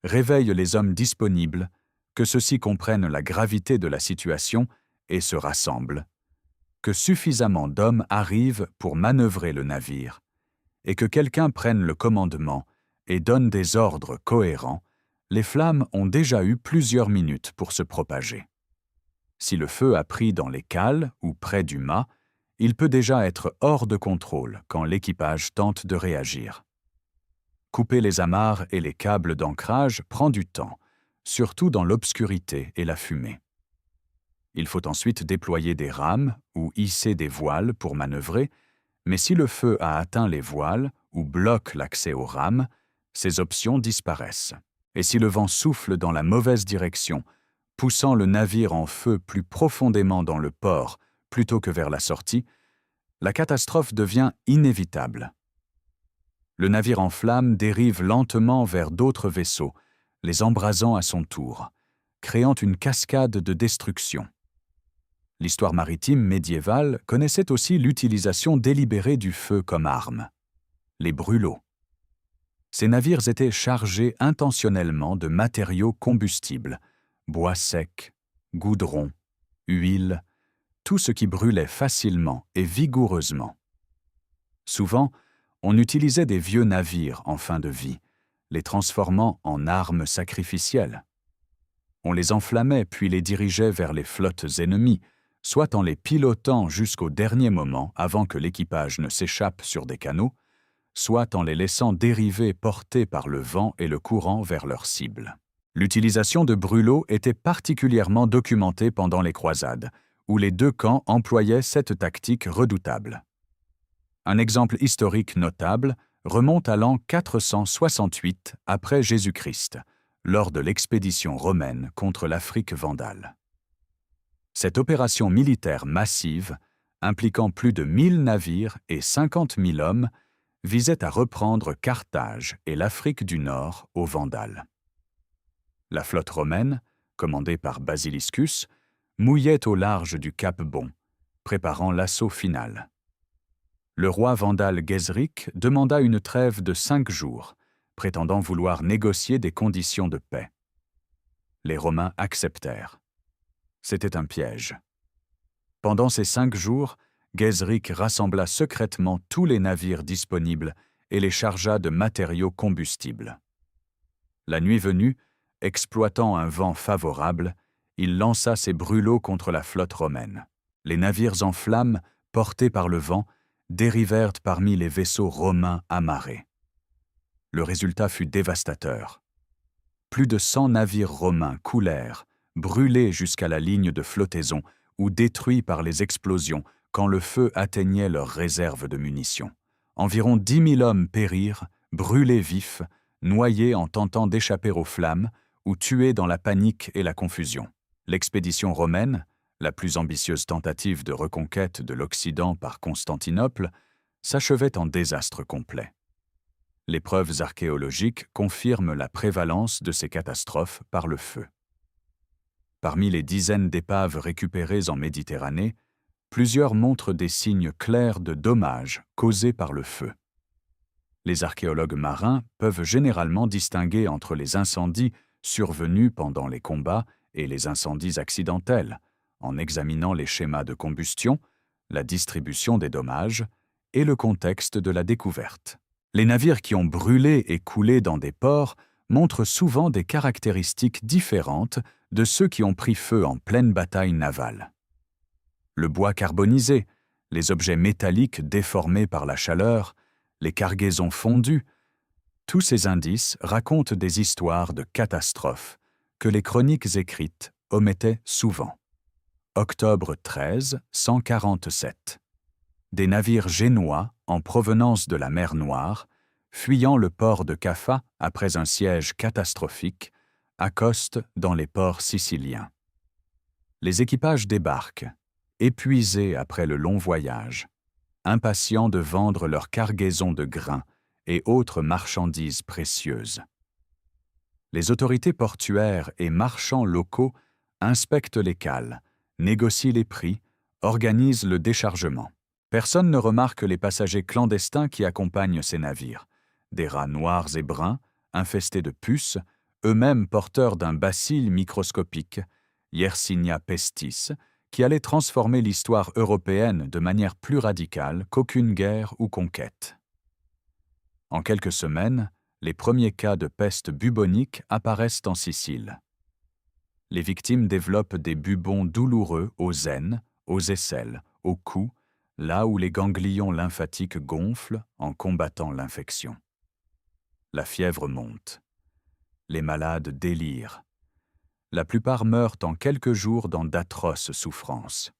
A: réveille les hommes disponibles, que ceux-ci comprennent la gravité de la situation et se rassemblent, que suffisamment d'hommes arrivent pour manœuvrer le navire, et que quelqu'un prenne le commandement et donne des ordres cohérents, les flammes ont déjà eu plusieurs minutes pour se propager. Si le feu a pris dans les cales ou près du mât, il peut déjà être hors de contrôle quand l'équipage tente de réagir. Couper les amarres et les câbles d'ancrage prend du temps, surtout dans l'obscurité et la fumée. Il faut ensuite déployer des rames ou hisser des voiles pour manœuvrer, mais si le feu a atteint les voiles ou bloque l'accès aux rames, ces options disparaissent. Et si le vent souffle dans la mauvaise direction, poussant le navire en feu plus profondément dans le port plutôt que vers la sortie, la catastrophe devient inévitable. Le navire en flammes dérive lentement vers d'autres vaisseaux, les embrasant à son tour, créant une cascade de destruction. L'histoire maritime médiévale connaissait aussi l'utilisation délibérée du feu comme arme. Les brûlots. Ces navires étaient chargés intentionnellement de matériaux combustibles, bois sec, goudron, huile, tout ce qui brûlait facilement et vigoureusement. Souvent, on utilisait des vieux navires en fin de vie, les transformant en armes sacrificielles. On les enflammait puis les dirigeait vers les flottes ennemies, soit en les pilotant jusqu'au dernier moment avant que l'équipage ne s'échappe sur des canaux, soit en les laissant dériver portés par le vent et le courant vers leur cible. L'utilisation de brûlots était particulièrement documentée pendant les croisades, où les deux camps employaient cette tactique redoutable. Un exemple historique notable remonte à l'an 468 après Jésus-Christ, lors de l'expédition romaine contre l'Afrique vandale. Cette opération militaire massive, impliquant plus de 1000 navires et 50 000 hommes, visait à reprendre Carthage et l'Afrique du Nord aux Vandales. La flotte romaine, commandée par Basiliscus, mouillait au large du Cap Bon, préparant l'assaut final. Le roi vandale Gésric demanda une trêve de 5 jours, prétendant vouloir négocier des conditions de paix. Les Romains acceptèrent. C'était un piège. Pendant ces 5 jours, Gésric rassembla secrètement tous les navires disponibles et les chargea de matériaux combustibles. La nuit venue, exploitant un vent favorable, il lança ses brûlots contre la flotte romaine. Les navires en flammes, portés par le vent, dérivèrent parmi les vaisseaux romains amarrés. Le résultat fut dévastateur. Plus de 100 navires romains coulèrent, brûlés jusqu'à la ligne de flottaison ou détruits par les explosions quand le feu atteignait leurs réserves de munitions. Environ 10 000 hommes périrent, brûlés vifs, noyés en tentant d'échapper aux flammes ou tués dans la panique et la confusion. L'expédition romaine, la plus ambitieuse tentative de reconquête de l'Occident par Constantinople, s'achevait en désastre complet. Les preuves archéologiques confirment la prévalence de ces catastrophes par le feu. Parmi les dizaines d'épaves récupérées en Méditerranée, plusieurs montrent des signes clairs de dommages causés par le feu. Les archéologues marins peuvent généralement distinguer entre les incendies survenus pendant les combats et les incendies accidentels, en examinant les schémas de combustion, la distribution des dommages et le contexte de la découverte. Les navires qui ont brûlé et coulé dans des ports montrent souvent des caractéristiques différentes de ceux qui ont pris feu en pleine bataille navale. Le bois carbonisé, les objets métalliques déformés par la chaleur, les cargaisons fondues, tous ces indices racontent des histoires de catastrophes que les chroniques écrites omettaient souvent. Octobre 13, 147. Des navires génois en provenance de la mer Noire, fuyant le port de Caffa après un siège catastrophique, accostent dans les ports siciliens. Les équipages débarquent, épuisés après le long voyage, impatients de vendre leurs cargaisons de grains et autres marchandises précieuses. Les autorités portuaires et marchands locaux inspectent les cales, négocient les prix, organisent le déchargement. Personne ne remarque les passagers clandestins qui accompagnent ces navires, des rats noirs et bruns, infestés de puces, eux-mêmes porteurs d'un bacille microscopique, Yersinia pestis, qui allait transformer l'histoire européenne de manière plus radicale qu'aucune guerre ou conquête. En quelques semaines, les premiers cas de peste bubonique apparaissent en Sicile. Les victimes développent des bubons douloureux aux aines, aux aisselles, au cou, là où les ganglions lymphatiques gonflent en combattant l'infection. La fièvre monte. Les malades délirent. La plupart meurent en quelques jours dans d'atroces souffrances.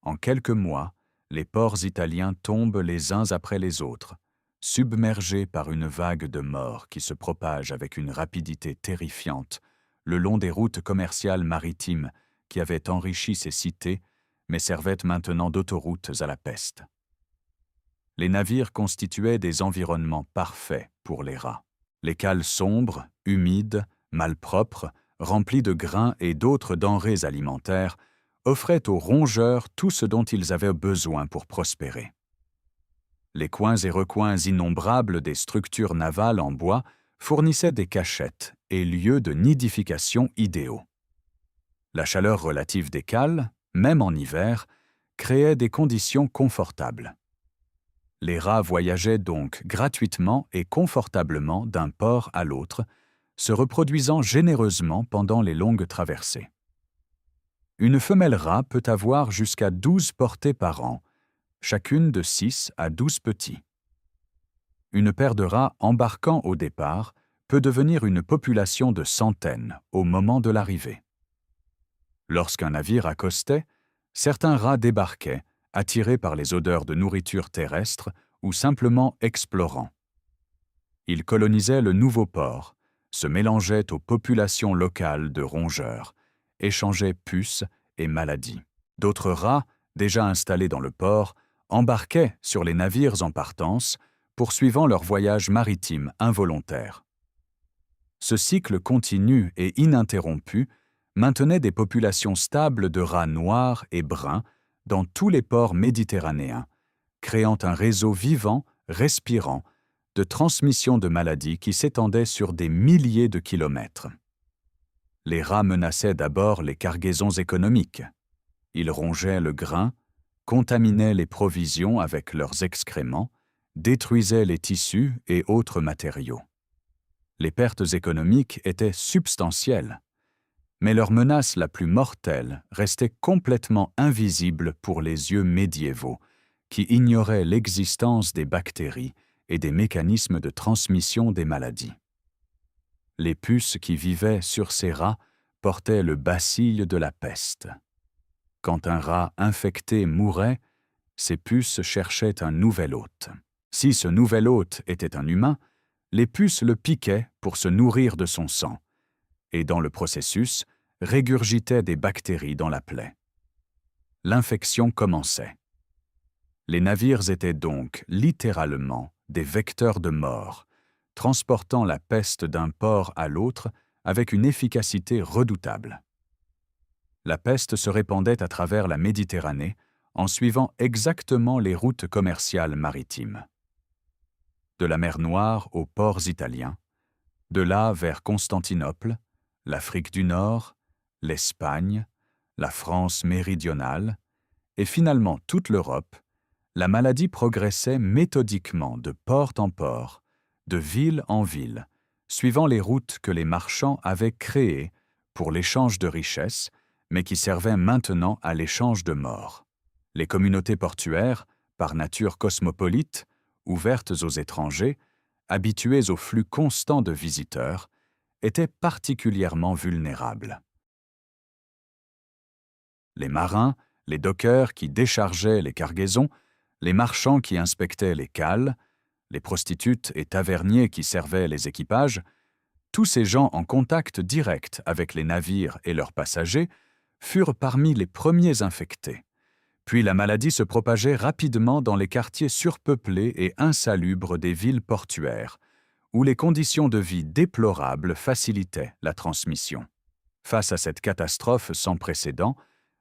A: En quelques mois, les ports italiens tombent les uns après les autres, submergés par une vague de morts qui se propage avec une rapidité terrifiante le long des routes commerciales maritimes qui avaient enrichi ces cités, mais servaient maintenant d'autoroutes à la peste. Les navires constituaient des environnements parfaits pour les rats. Les cales sombres, humides, malpropres, remplies de grains et d'autres denrées alimentaires, offraient aux rongeurs tout ce dont ils avaient besoin pour prospérer. Les coins et recoins innombrables des structures navales en bois fournissaient des cachettes et lieux de nidification idéaux. La chaleur relative des cales, même en hiver, créait des conditions confortables. Les rats voyageaient donc gratuitement et confortablement d'un port à l'autre, se reproduisant généreusement pendant les longues traversées. Une femelle rat peut avoir jusqu'à 12 portées par an, chacune de 6 à 12 petits. Une paire de rats embarquant au départ peut devenir une population de centaines au moment de l'arrivée. Lorsqu'un navire accostait, certains rats débarquaient, attirés par les odeurs de nourriture terrestre ou simplement explorant. Ils colonisaient le nouveau port, se mélangeaient aux populations locales de rongeurs, échangeaient puces et maladies. D'autres rats, déjà installés dans le port, embarquaient sur les navires en partance, poursuivant leur voyage maritime involontaire. Ce cycle continu et ininterrompu maintenait des populations stables de rats noirs et bruns dans tous les ports méditerranéens, créant un réseau vivant, respirant, de transmission de maladies qui s'étendait sur des milliers de kilomètres. Les rats menaçaient d'abord les cargaisons économiques. Ils rongeaient le grain, contaminaient les provisions avec leurs excréments, détruisaient les tissus et autres matériaux. Les pertes économiques étaient substantielles, mais leur menace la plus mortelle restait complètement invisible pour les yeux médiévaux, qui ignoraient l'existence des bactéries et des mécanismes de transmission des maladies. Les puces qui vivaient sur ces rats portaient le bacille de la peste. Quand un rat infecté mourait, ces puces cherchaient un nouvel hôte. Si ce nouvel hôte était un humain, les puces le piquaient pour se nourrir de son sang, et dans le processus, régurgitaient des bactéries dans la plaie. L'infection commençait. Les navires étaient donc littéralement des vecteurs de mort, transportant la peste d'un port à l'autre avec une efficacité redoutable. La peste se répandait à travers la Méditerranée en suivant exactement les routes commerciales maritimes. De la mer Noire aux ports italiens, de là vers Constantinople, l'Afrique du Nord, l'Espagne, la France méridionale, et finalement toute l'Europe, la maladie progressait méthodiquement de port en port, de ville en ville, suivant les routes que les marchands avaient créées pour l'échange de richesses, mais qui servaient maintenant à l'échange de morts. Les communautés portuaires, par nature cosmopolites, ouvertes aux étrangers, habituées au flux constant de visiteurs, étaient particulièrement vulnérables. Les marins, les dockers qui déchargeaient les cargaisons, les marchands qui inspectaient les cales, les prostituées et taverniers qui servaient les équipages, tous ces gens en contact direct avec les navires et leurs passagers furent parmi les premiers infectés. Puis la maladie se propageait rapidement dans les quartiers surpeuplés et insalubres des villes portuaires, où les conditions de vie déplorables facilitaient la transmission. Face à cette catastrophe sans précédent,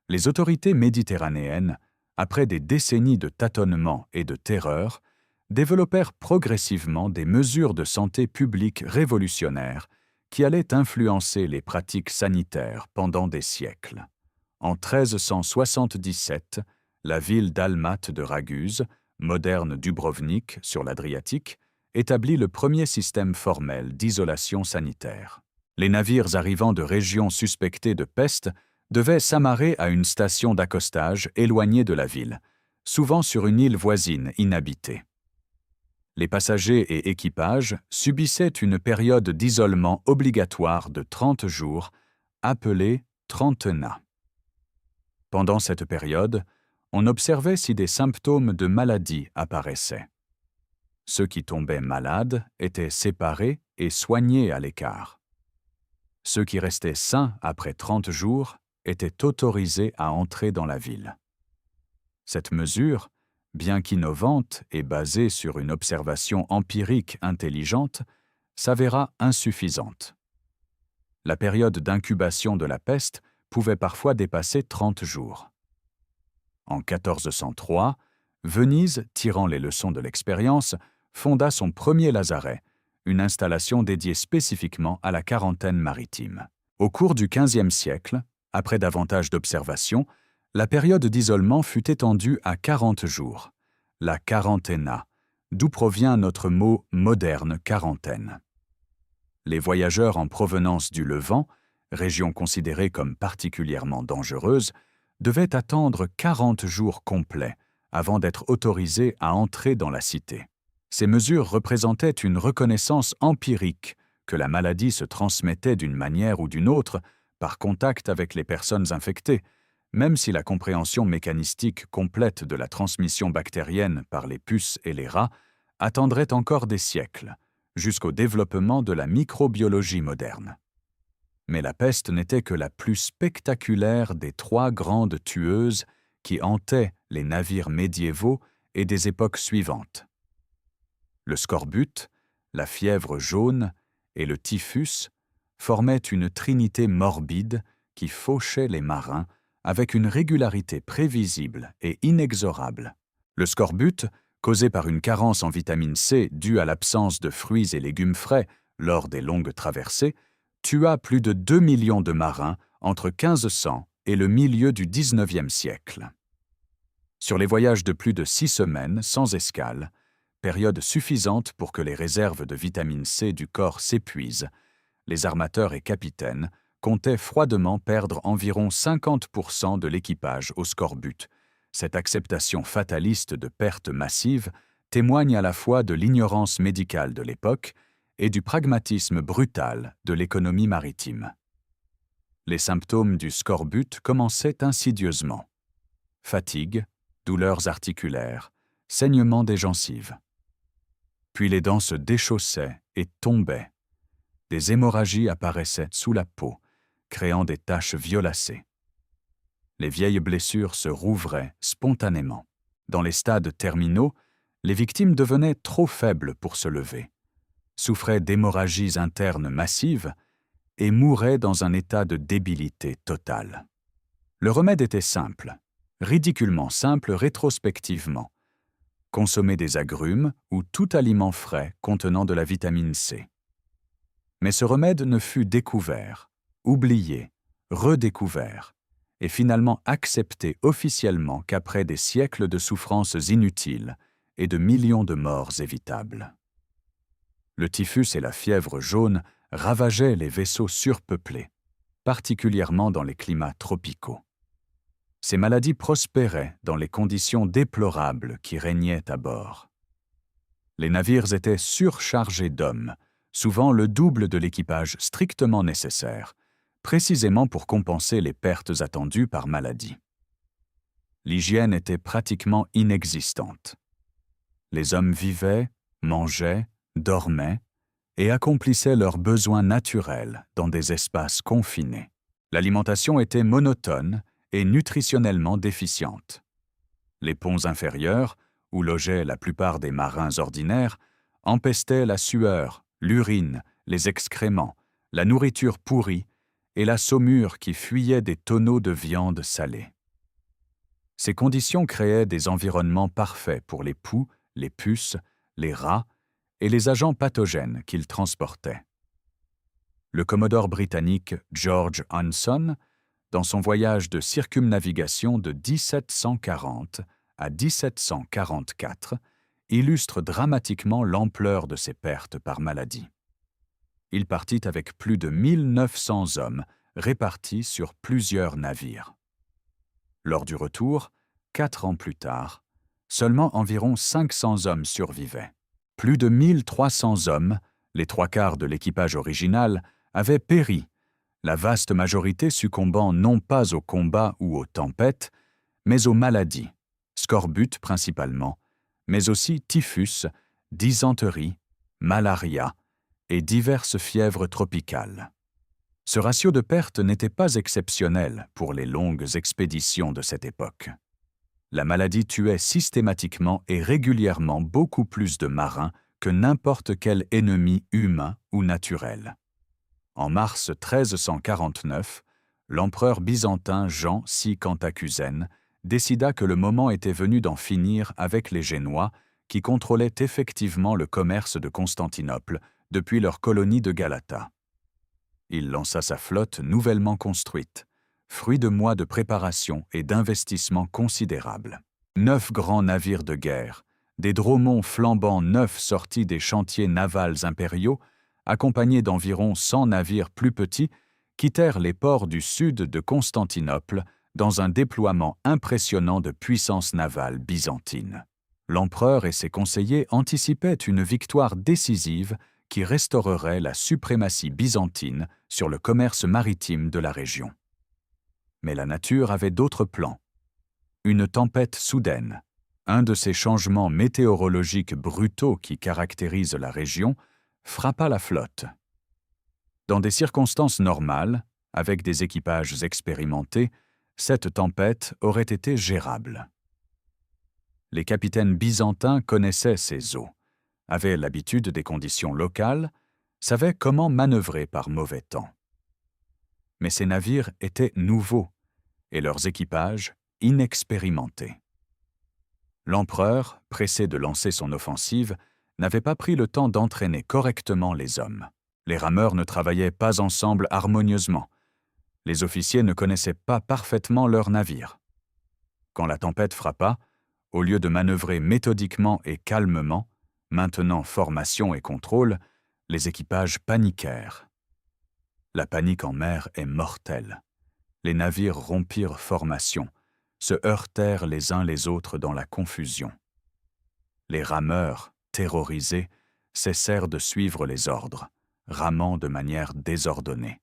A: les autorités méditerranéennes, après des décennies de tâtonnements et de terreur, développèrent progressivement des mesures de santé publique révolutionnaires qui allaient influencer les pratiques sanitaires pendant des siècles. En 1377, la ville dalmate de Raguse, moderne Dubrovnik sur l'Adriatique, établit le premier système formel d'isolation sanitaire. Les navires arrivant de régions suspectées de peste devaient s'amarrer à une station d'accostage éloignée de la ville, souvent sur une île voisine inhabitée. Les passagers et équipages subissaient une période d'isolement obligatoire de 30 jours, appelée trentena. Pendant cette période, on observait si des symptômes de maladie apparaissaient. Ceux qui tombaient malades étaient séparés et soignés à l'écart. Ceux qui restaient sains après 30 jours étaient autorisés à entrer dans la ville. Cette mesure, bien qu'innovante et basée sur une observation empirique intelligente, s'avéra insuffisante. La période d'incubation de la peste pouvait parfois dépasser 30 jours. En 1403, Venise, tirant les leçons de l'expérience, fonda son premier lazaret, une installation dédiée spécifiquement à la quarantaine maritime. Au cours du XVe siècle, après davantage d'observations, la période d'isolement fut étendue à 40 jours, la quarantena, d'où provient notre mot moderne quarantaine. Les voyageurs en provenance du Levant, région considérée comme particulièrement dangereuse, devaient attendre 40 jours complets avant d'être autorisés à entrer dans la cité. Ces mesures représentaient une reconnaissance empirique que la maladie se transmettait d'une manière ou d'une autre par contact avec les personnes infectées, même si la compréhension mécanistique complète de la transmission bactérienne par les puces et les rats attendrait encore des siècles, jusqu'au développement de la microbiologie moderne. Mais la peste n'était que la plus spectaculaire des 3 grandes tueuses qui hantaient les navires médiévaux et des époques suivantes. Le scorbut, la fièvre jaune et le typhus formaient une trinité morbide qui fauchait les marins avec une régularité prévisible et inexorable. Le scorbut, causé par une carence en vitamine C due à l'absence de fruits et légumes frais lors des longues traversées, tua plus de 2 millions de marins entre 1500 et le milieu du XIXe siècle. Sur les voyages de plus de 6 semaines, sans escale, période suffisante pour que les réserves de vitamine C du corps s'épuisent, les armateurs et capitaines comptaient froidement perdre environ 50% de l'équipage au scorbut. Cette acceptation fataliste de pertes massives témoigne à la fois de l'ignorance médicale de l'époque et du pragmatisme brutal de l'économie maritime. Les symptômes du scorbut commençaient insidieusement. Fatigue, douleurs articulaires, saignement des gencives. Puis les dents se déchaussaient et tombaient. Des hémorragies apparaissaient sous la peau, créant des taches violacées. Les vieilles blessures se rouvraient spontanément. Dans les stades terminaux, les victimes devenaient trop faibles pour se lever, souffraient d'hémorragies internes massives et mouraient dans un état de débilité totale. Le remède était simple, ridiculement simple rétrospectivement. Consommer des agrumes ou tout aliment frais contenant de la vitamine C. Mais ce remède ne fut découvert, oublié, redécouvert, et finalement accepté officiellement qu'après des siècles de souffrances inutiles et de millions de morts évitables. Le typhus et la fièvre jaune ravageaient les vaisseaux surpeuplés, particulièrement dans les climats tropicaux. Ces maladies prospéraient dans les conditions déplorables qui régnaient à bord. Les navires étaient surchargés d'hommes, souvent le double de l'équipage strictement nécessaire, précisément pour compenser les pertes attendues par maladie. L'hygiène était pratiquement inexistante. Les hommes vivaient, mangeaient, dormaient et accomplissaient leurs besoins naturels dans des espaces confinés. L'alimentation était monotone et nutritionnellement déficiente. Les ponts inférieurs, où logeaient la plupart des marins ordinaires, empestaient la sueur, l'urine, les excréments, la nourriture pourrie et la saumure qui fuyait des tonneaux de viande salée. Ces conditions créaient des environnements parfaits pour les poux, les puces, les rats et les agents pathogènes qu'ils transportaient. Le commodore britannique George Hanson, dans son voyage de circumnavigation de 1740 à 1744, illustre dramatiquement l'ampleur de ces pertes par maladie. Il partit avec plus de 1900 hommes répartis sur plusieurs navires. Lors du retour, 4 ans plus tard, seulement environ 500 hommes survivaient. Plus de 1300 hommes, les 3/4 de l'équipage original, avaient péri, la vaste majorité succombant non pas aux combats ou aux tempêtes, mais aux maladies, scorbut principalement, mais aussi typhus, dysenterie, malaria et diverses fièvres tropicales. Ce ratio de perte n'était pas exceptionnel pour les longues expéditions de cette époque. La maladie tuait systématiquement et régulièrement beaucoup plus de marins que n'importe quel ennemi humain ou naturel. En mars 1349, l'empereur byzantin Jean VI Cantacuzène décida que le moment était venu d'en finir avec les Génois qui contrôlaient effectivement le commerce de Constantinople depuis leur colonie de Galata. Il lança sa flotte nouvellement construite, fruit de mois de préparation et d'investissements considérables. 9 grands navires de guerre, des dromons flambant neufs sortis des chantiers navals impériaux, accompagnés d'environ 100 navires plus petits, quittèrent les ports du sud de Constantinople dans un déploiement impressionnant de puissance navale byzantine. L'empereur et ses conseillers anticipaient une victoire décisive qui restaurerait la suprématie byzantine sur le commerce maritime de la région. Mais la nature avait d'autres plans. Une tempête soudaine, un de ces changements météorologiques brutaux qui caractérisent la région, frappa la flotte. Dans des circonstances normales, avec des équipages expérimentés, cette tempête aurait été gérable. Les capitaines byzantins connaissaient ces eaux, avaient l'habitude des conditions locales, savaient comment manœuvrer par mauvais temps. Mais ces navires étaient nouveaux et leurs équipages inexpérimentés. L'empereur, pressé de lancer son offensive, n'avait pas pris le temps d'entraîner correctement les hommes. Les rameurs ne travaillaient pas ensemble harmonieusement. Les officiers ne connaissaient pas parfaitement leur navire. Quand la tempête frappa, au lieu de manœuvrer méthodiquement et calmement, maintenant formation et contrôle, les équipages paniquèrent. La panique en mer est mortelle. Les navires rompirent formation, se heurtèrent les uns les autres dans la confusion. Les rameurs, terrorisés, cessèrent de suivre les ordres, ramant de manière désordonnée.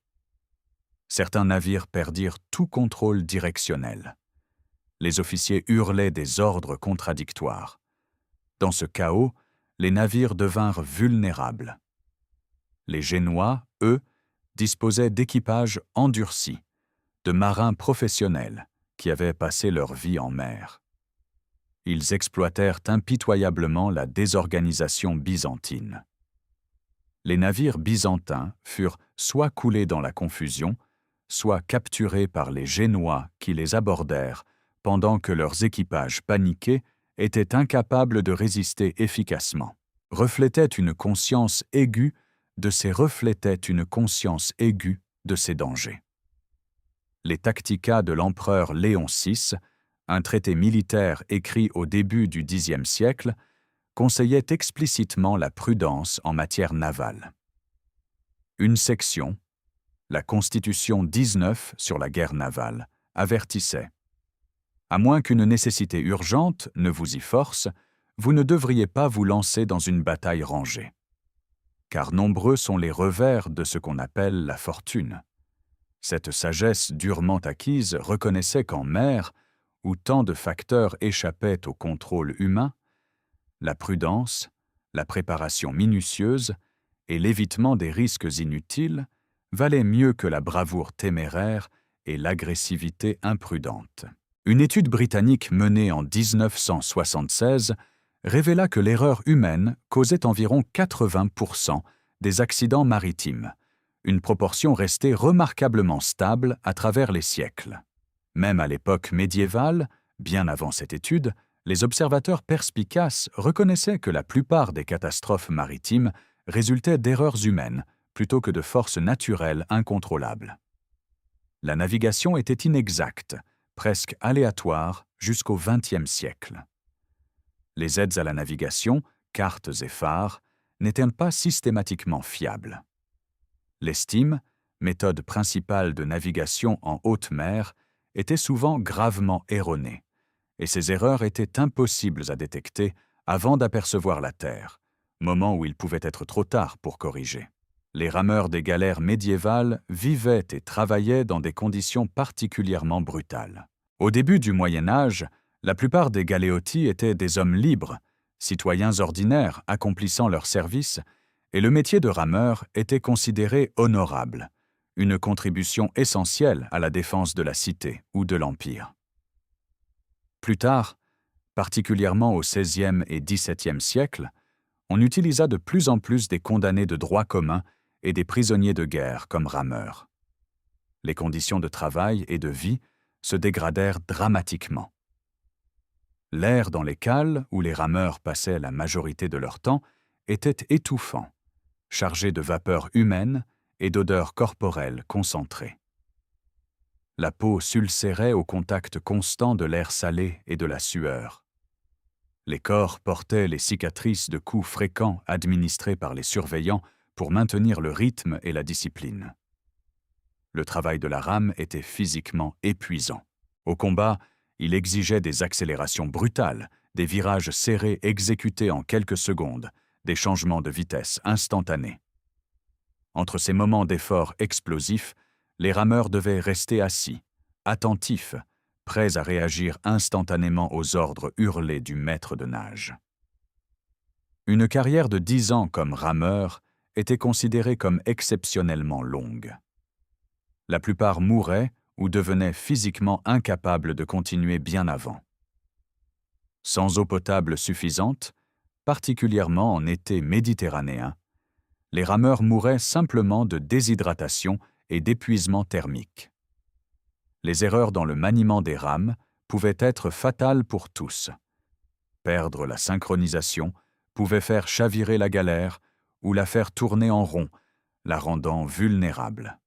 A: Certains navires perdirent tout contrôle directionnel. Les officiers hurlaient des ordres contradictoires. Dans ce chaos, les navires devinrent vulnérables. Les Génois, eux, disposaient d'équipages endurcis, de marins professionnels qui avaient passé leur vie en mer. Ils exploitèrent impitoyablement la désorganisation byzantine. Les navires byzantins furent soit coulés dans la confusion, soit capturés par les Génois qui les abordèrent pendant que leurs équipages paniqués étaient incapables de résister efficacement. Reflétait une conscience aiguë de ces dangers. Les Tactica de l'empereur Léon VI, un traité militaire écrit au début du Xe siècle, conseillait explicitement la prudence en matière navale. Une section, la Constitution 19 sur la guerre navale, avertissait « À moins qu'une nécessité urgente ne vous y force, vous ne devriez pas vous lancer dans une bataille rangée. Car nombreux sont les revers de ce qu'on appelle la fortune. » Cette sagesse durement acquise reconnaissait qu'en mer, où tant de facteurs échappaient au contrôle humain, la prudence, la préparation minutieuse et l'évitement des risques inutiles valaient mieux que la bravoure téméraire et l'agressivité imprudente. Une étude britannique menée en 1976 révéla que l'erreur humaine causait environ 80% des accidents maritimes, une proportion restée remarquablement stable à travers les siècles. Même à l'époque médiévale, bien avant cette étude, les observateurs perspicaces reconnaissaient que la plupart des catastrophes maritimes résultaient d'erreurs humaines plutôt que de forces naturelles incontrôlables. La navigation était inexacte, presque aléatoire jusqu'au XXe siècle. Les aides à la navigation, cartes et phares, n'étaient pas systématiquement fiables. L'estime, méthode principale de navigation en haute mer, était souvent gravement erronée, et ces erreurs étaient impossibles à détecter avant d'apercevoir la terre, moment où il pouvait être trop tard pour corriger. Les rameurs des galères médiévales vivaient et travaillaient dans des conditions particulièrement brutales. Au début du Moyen Âge, la plupart des galéotis étaient des hommes libres, citoyens ordinaires accomplissant leur service, et le métier de rameur était considéré honorable, une contribution essentielle à la défense de la cité ou de l'Empire. Plus tard, particulièrement au XVIe et XVIIe siècle, on utilisa de plus en plus des condamnés de droit commun et des prisonniers de guerre comme rameurs. Les conditions de travail et de vie se dégradèrent dramatiquement. L'air dans les cales, où les rameurs passaient la majorité de leur temps, était étouffant, chargé de vapeurs humaines et d'odeurs corporelles concentrées. La peau s'ulcérait au contact constant de l'air salé et de la sueur. Les corps portaient les cicatrices de coups fréquents administrés par les surveillants pour maintenir le rythme et la discipline. Le travail de la rame était physiquement épuisant. Au combat, il exigeait des accélérations brutales, des virages serrés exécutés en quelques secondes, des changements de vitesse instantanés. Entre ces moments d'effort explosifs, les rameurs devaient rester assis, attentifs, prêts à réagir instantanément aux ordres hurlés du maître de nage. Une carrière de 10 ans comme rameur était considérée comme exceptionnellement longue. La plupart mouraient ou devenaient physiquement incapables de continuer bien avant. Sans eau potable suffisante, particulièrement en été méditerranéen, les rameurs mouraient simplement de déshydratation et d'épuisement thermique. Les erreurs dans le maniement des rames pouvaient être fatales pour tous. perdre la synchronisation, pouvait faire chavirer la galère ou la faire tourner en rond, la rendant vulnérable.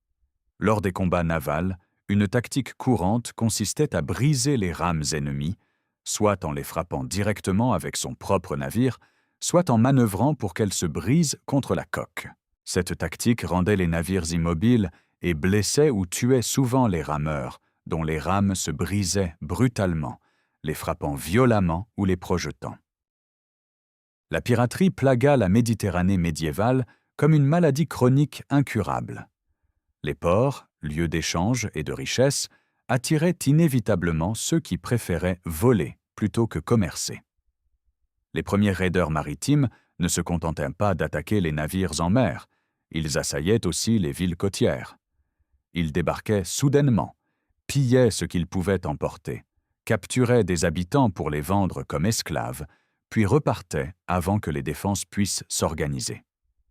A: Lors des combats navals, une tactique courante consistait à briser les rames ennemies, soit en les frappant directement avec son propre navire, soit en manœuvrant pour qu'elles se brisent contre la coque. Cette tactique rendait les navires immobiles et blessait ou tuait souvent les rameurs, dont les rames se brisaient brutalement, les frappant violemment ou les projetant. La piraterie plagua la Méditerranée médiévale comme une maladie chronique incurable. Les ports, lieux d'échange et de richesse, attiraient inévitablement ceux qui préféraient voler plutôt que commercer. Les premiers raideurs maritimes ne se contentaient pas d'attaquer les navires en mer, ils assaillaient aussi les villes côtières. Ils débarquaient soudainement, pillaient ce qu'ils pouvaient emporter, capturaient des habitants pour les vendre comme esclaves, puis repartaient avant que les défenses puissent s'organiser.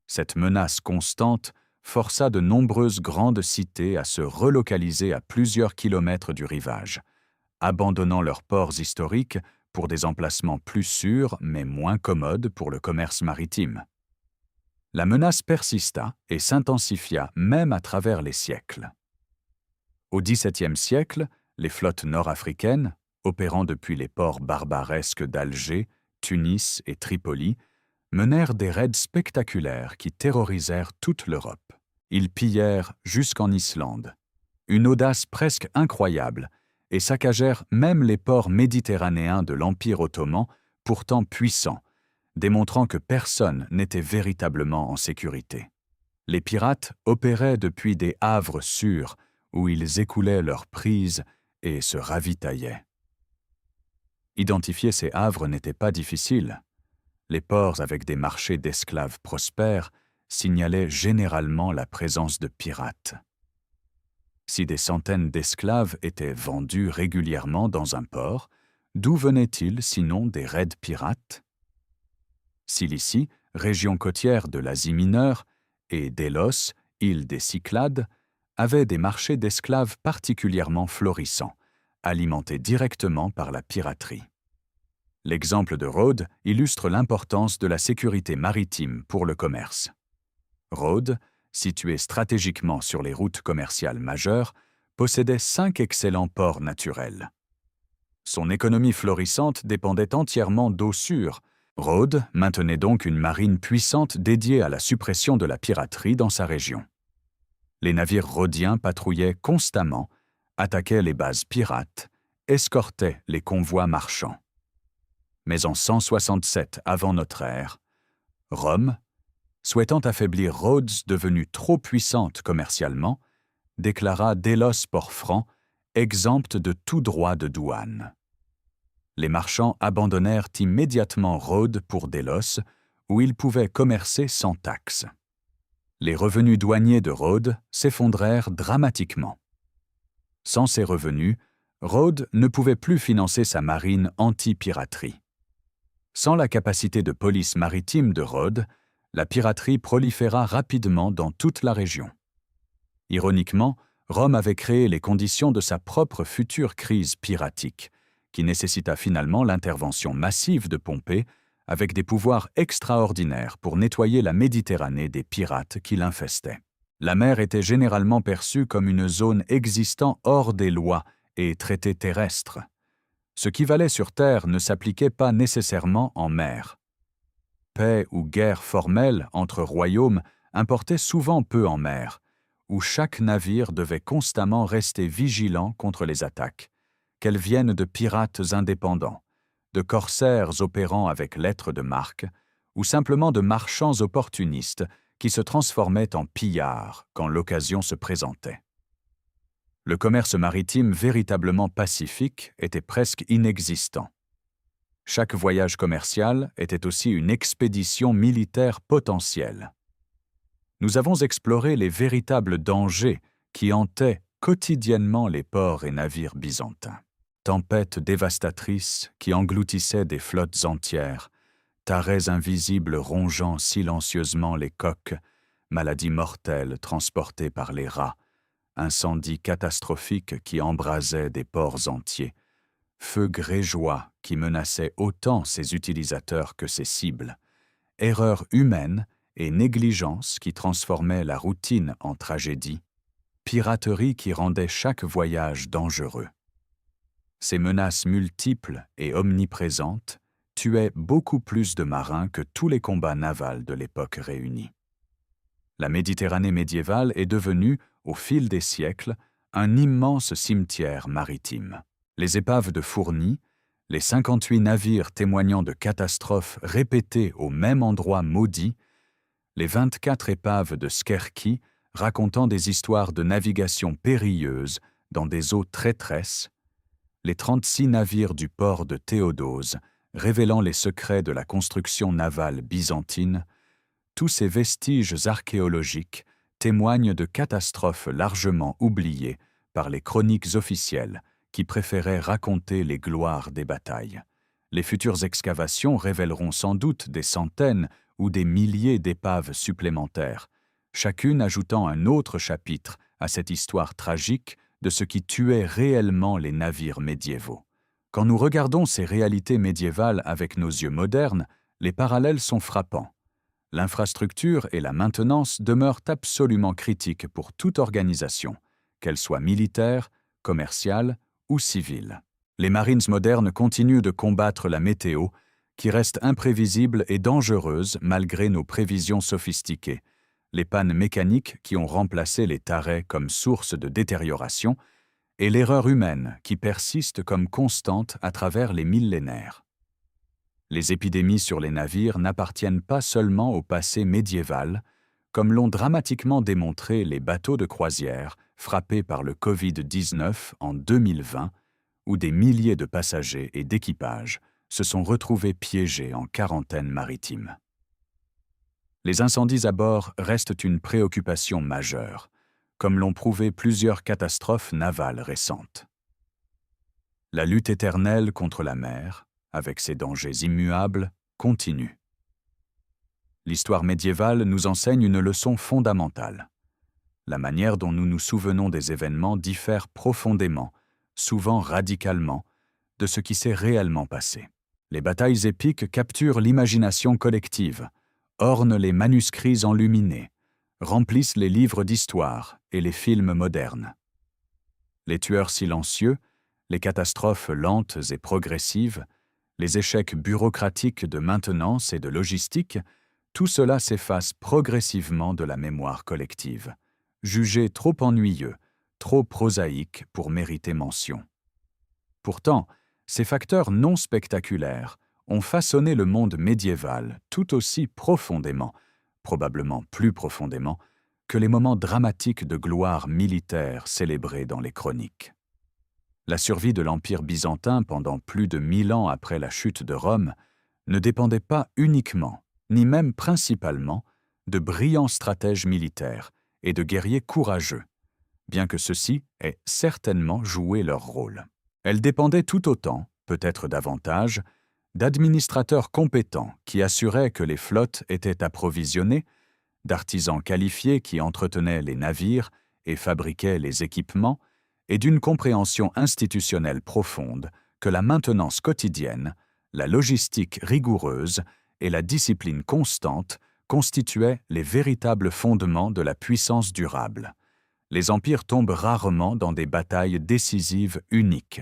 A: Cette menace constante força de nombreuses grandes cités à se relocaliser à plusieurs kilomètres du rivage, abandonnant leurs ports historiques pour des emplacements plus sûrs mais moins commodes pour le commerce maritime. La menace persista et s'intensifia même à travers les siècles. Au XVIIe siècle, les flottes nord-africaines, opérant depuis les ports barbaresques d'Alger, Tunis et Tripoli, menèrent des raids spectaculaires qui terrorisèrent toute l'Europe. Ils pillèrent jusqu'en Islande, une audace presque incroyable, et saccagèrent même les ports méditerranéens de l'Empire ottoman, pourtant puissants, démontrant que personne n'était véritablement en sécurité. Les pirates opéraient depuis des havres sûrs, où ils écoulaient leurs prises et se ravitaillaient. Identifier ces havres n'était pas difficile. Les ports avec des marchés d'esclaves prospères signalaient généralement la présence de pirates. Si des centaines d'esclaves étaient vendus régulièrement dans un port, d'où venaient-ils sinon des raids pirates? Cilicie, région côtière de l'Asie mineure, et Délos, île des Cyclades, avaient des marchés d'esclaves particulièrement florissants, alimentés directement par la piraterie. L'exemple de Rhodes illustre l'importance de la sécurité maritime pour le commerce. Rhodes, situé stratégiquement sur les routes commerciales majeures, possédait 5 excellents ports naturels. Son économie florissante dépendait entièrement d'eau sûre. Rhodes maintenait donc une marine puissante dédiée à la suppression de la piraterie dans sa région. Les navires rhodiens patrouillaient constamment, attaquaient les bases pirates, escortaient les convois marchands. Mais en 167 avant notre ère, Rome, souhaitant affaiblir Rhodes devenue trop puissante commercialement, déclara Délos port franc, exempte de tout droit de douane. Les marchands abandonnèrent immédiatement Rhodes pour Délos, où ils pouvaient commercer sans taxes. Les revenus douaniers de Rhodes s'effondrèrent dramatiquement. Sans ces revenus, Rhodes ne pouvait plus financer sa marine anti-piraterie. Sans la capacité de police maritime de Rhodes, la piraterie proliféra rapidement dans toute la région. Ironiquement, Rome avait créé les conditions de sa propre future crise piratique, qui nécessita finalement l'intervention massive de Pompée, avec des pouvoirs extraordinaires pour nettoyer la Méditerranée des pirates qui l'infestaient. La mer était généralement perçue comme une zone existant hors des lois et traitée terrestre. Ce qui valait sur terre ne s'appliquait pas nécessairement en mer. Paix ou guerre formelle entre royaumes importait souvent peu en mer, où chaque navire devait constamment rester vigilant contre les attaques, qu'elles viennent de pirates indépendants, de corsaires opérant avec lettres de marque, ou simplement de marchands opportunistes qui se transformaient en pillards quand l'occasion se présentait. Le commerce maritime véritablement pacifique était presque inexistant. Chaque voyage commercial était aussi une expédition militaire potentielle. Nous avons exploré les véritables dangers qui hantaient quotidiennement les ports et navires byzantins. Tempêtes dévastatrices qui engloutissaient des flottes entières, tarés invisibles rongeant silencieusement les coques, maladies mortelles transportées par les rats, incendies catastrophiques qui embrasaient des ports entiers, feu grégeois qui menaçait autant ses utilisateurs que ses cibles, erreurs humaines et négligence qui transformaient la routine en tragédie, piraterie qui rendait chaque voyage dangereux. Ces menaces multiples et omniprésentes tuaient beaucoup plus de marins que tous les combats navals de l'époque réunis. La Méditerranée médiévale est devenue, au fil des siècles, un immense cimetière maritime. Les épaves de Fournis, les 58 navires témoignant de catastrophes répétées au même endroit maudit, les 24 épaves de Skerki racontant des histoires de navigation périlleuse dans des eaux traîtresses, les 36 navires du port de Théodose révélant les secrets de la construction navale byzantine, tous ces vestiges archéologiques témoignent de catastrophes largement oubliées par les chroniques officielles qui préféraient raconter les gloires des batailles. Les futures excavations révéleront sans doute des centaines ou des milliers d'épaves supplémentaires, chacune ajoutant un autre chapitre à cette histoire tragique de ce qui tuait réellement les navires médiévaux. Quand nous regardons ces réalités médiévales avec nos yeux modernes, les parallèles sont frappants. L'infrastructure et la maintenance demeurent absolument critiques pour toute organisation, qu'elle soit militaire, commerciale ou civile. Les Marines modernes continuent de combattre la météo, qui reste imprévisible et dangereuse malgré nos prévisions sophistiquées, les pannes mécaniques qui ont remplacé les tarets comme source de détérioration, et l'erreur humaine qui persiste comme constante à travers les millénaires. Les épidémies sur les navires n'appartiennent pas seulement au passé médiéval, comme l'ont dramatiquement démontré les bateaux de croisière frappés par le Covid-19 en 2020, où des milliers de passagers et d'équipages se sont retrouvés piégés en quarantaine maritime. Les incendies à bord restent une préoccupation majeure, comme l'ont prouvé plusieurs catastrophes navales récentes. La lutte éternelle contre la mer, avec ses dangers immuables, continue. L'histoire médiévale nous enseigne une leçon fondamentale. La manière dont nous nous souvenons des événements diffère profondément, souvent radicalement, de ce qui s'est réellement passé. Les batailles épiques capturent l'imagination collective, ornent les manuscrits enluminés, remplissent les livres d'histoire et les films modernes. Les tueurs silencieux, les catastrophes lentes et progressives, les échecs bureaucratiques de maintenance et de logistique, tout cela s'efface progressivement de la mémoire collective, jugé trop ennuyeux, trop prosaïque pour mériter mention. Pourtant, ces facteurs non spectaculaires ont façonné le monde médiéval tout aussi profondément, probablement plus profondément, que les moments dramatiques de gloire militaire célébrés dans les chroniques. La survie de l'Empire byzantin pendant plus de 1000 ans après la chute de Rome ne dépendait pas uniquement, ni même principalement, de brillants stratèges militaires et de guerriers courageux, bien que ceux-ci aient certainement joué leur rôle. Elle dépendait tout autant, peut-être davantage, d'administrateurs compétents qui assuraient que les flottes étaient approvisionnées, d'artisans qualifiés qui entretenaient les navires et fabriquaient les équipements, et d'une compréhension institutionnelle profonde que la maintenance quotidienne, la logistique rigoureuse et la discipline constante constituaient les véritables fondements de la puissance durable. Les empires tombent rarement dans des batailles décisives uniques.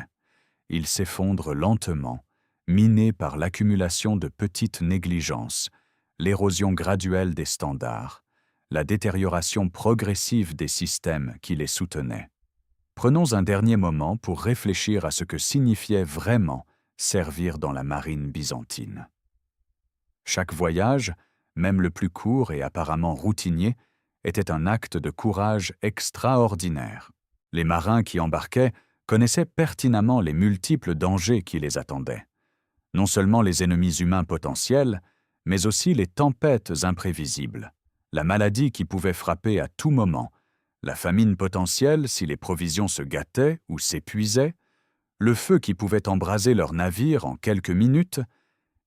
A: Ils s'effondrent lentement, minés par l'accumulation de petites négligences, l'érosion graduelle des standards, la détérioration progressive des systèmes qui les soutenaient. Prenons un dernier moment pour réfléchir à ce que signifiait vraiment servir dans la marine byzantine. Chaque voyage, même le plus court et apparemment routinier, était un acte de courage extraordinaire. Les marins qui embarquaient connaissaient pertinemment les multiples dangers qui les attendaient. Non seulement les ennemis humains potentiels, mais aussi les tempêtes imprévisibles, la maladie qui pouvait frapper à tout moment, la famine potentielle si les provisions se gâtaient ou s'épuisaient, le feu qui pouvait embraser leur navire en quelques minutes,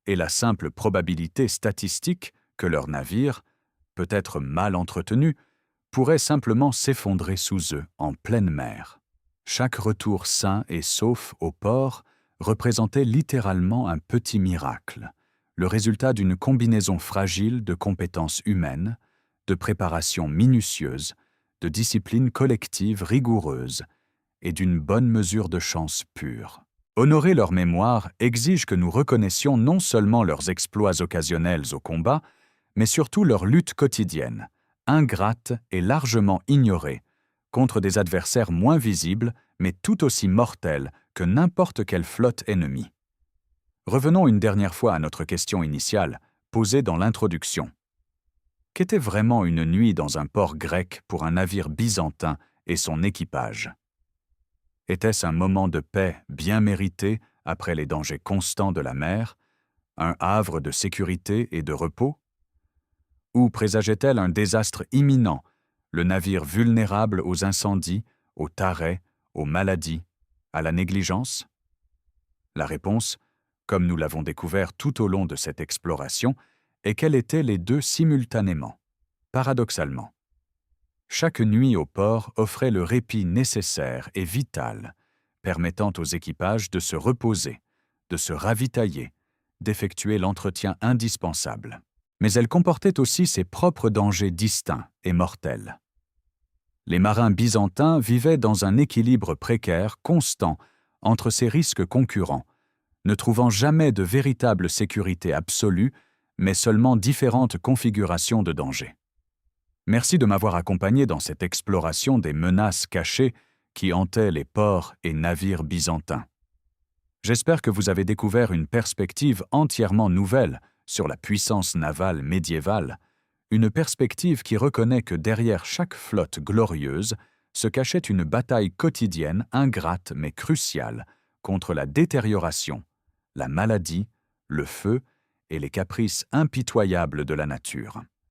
A: et la simple probabilité statistique que leur navire, peut-être mal entretenu, pourrait simplement s'effondrer sous eux en pleine mer. Chaque retour sain et sauf au port représentait littéralement un petit miracle, le résultat d'une combinaison fragile de compétences humaines, de préparation minutieuse, de discipline collective rigoureuse et d'une bonne mesure de chance pure. Honorer leur mémoire exige que nous reconnaissions non seulement leurs exploits occasionnels au combat, mais surtout leur lutte quotidienne, ingrate et largement ignorée, contre des adversaires moins visibles, mais tout aussi mortels que n'importe quelle flotte ennemie. Revenons une dernière fois à notre question initiale, posée dans l'introduction. Qu'était vraiment une nuit dans un port grec pour un navire byzantin et son équipage? Était-ce un moment de paix bien mérité après les dangers constants de la mer, un havre de sécurité et de repos? Ou présageait-elle un désastre imminent, le navire vulnérable aux incendies, aux tarets, aux maladies, à la négligence? La réponse, comme nous l'avons découvert tout au long de cette exploration, est qu'elle était les deux simultanément, paradoxalement. Chaque nuit au port offrait le répit nécessaire et vital, permettant aux équipages de se reposer, de se ravitailler, d'effectuer l'entretien indispensable. Mais elle comportait aussi ses propres dangers distincts et mortels. Les marins byzantins vivaient dans un équilibre précaire constant entre ces risques concurrents, ne trouvant jamais de véritable sécurité absolue, mais seulement différentes configurations de danger. Merci de m'avoir accompagné dans cette exploration des menaces cachées qui hantaient les ports et navires byzantins. J'espère que vous avez découvert une perspective entièrement nouvelle sur la puissance navale médiévale, une perspective qui reconnaît que derrière chaque flotte glorieuse se cachait une bataille quotidienne ingrate mais cruciale contre la détérioration, la maladie, le feu et les caprices impitoyables de la nature.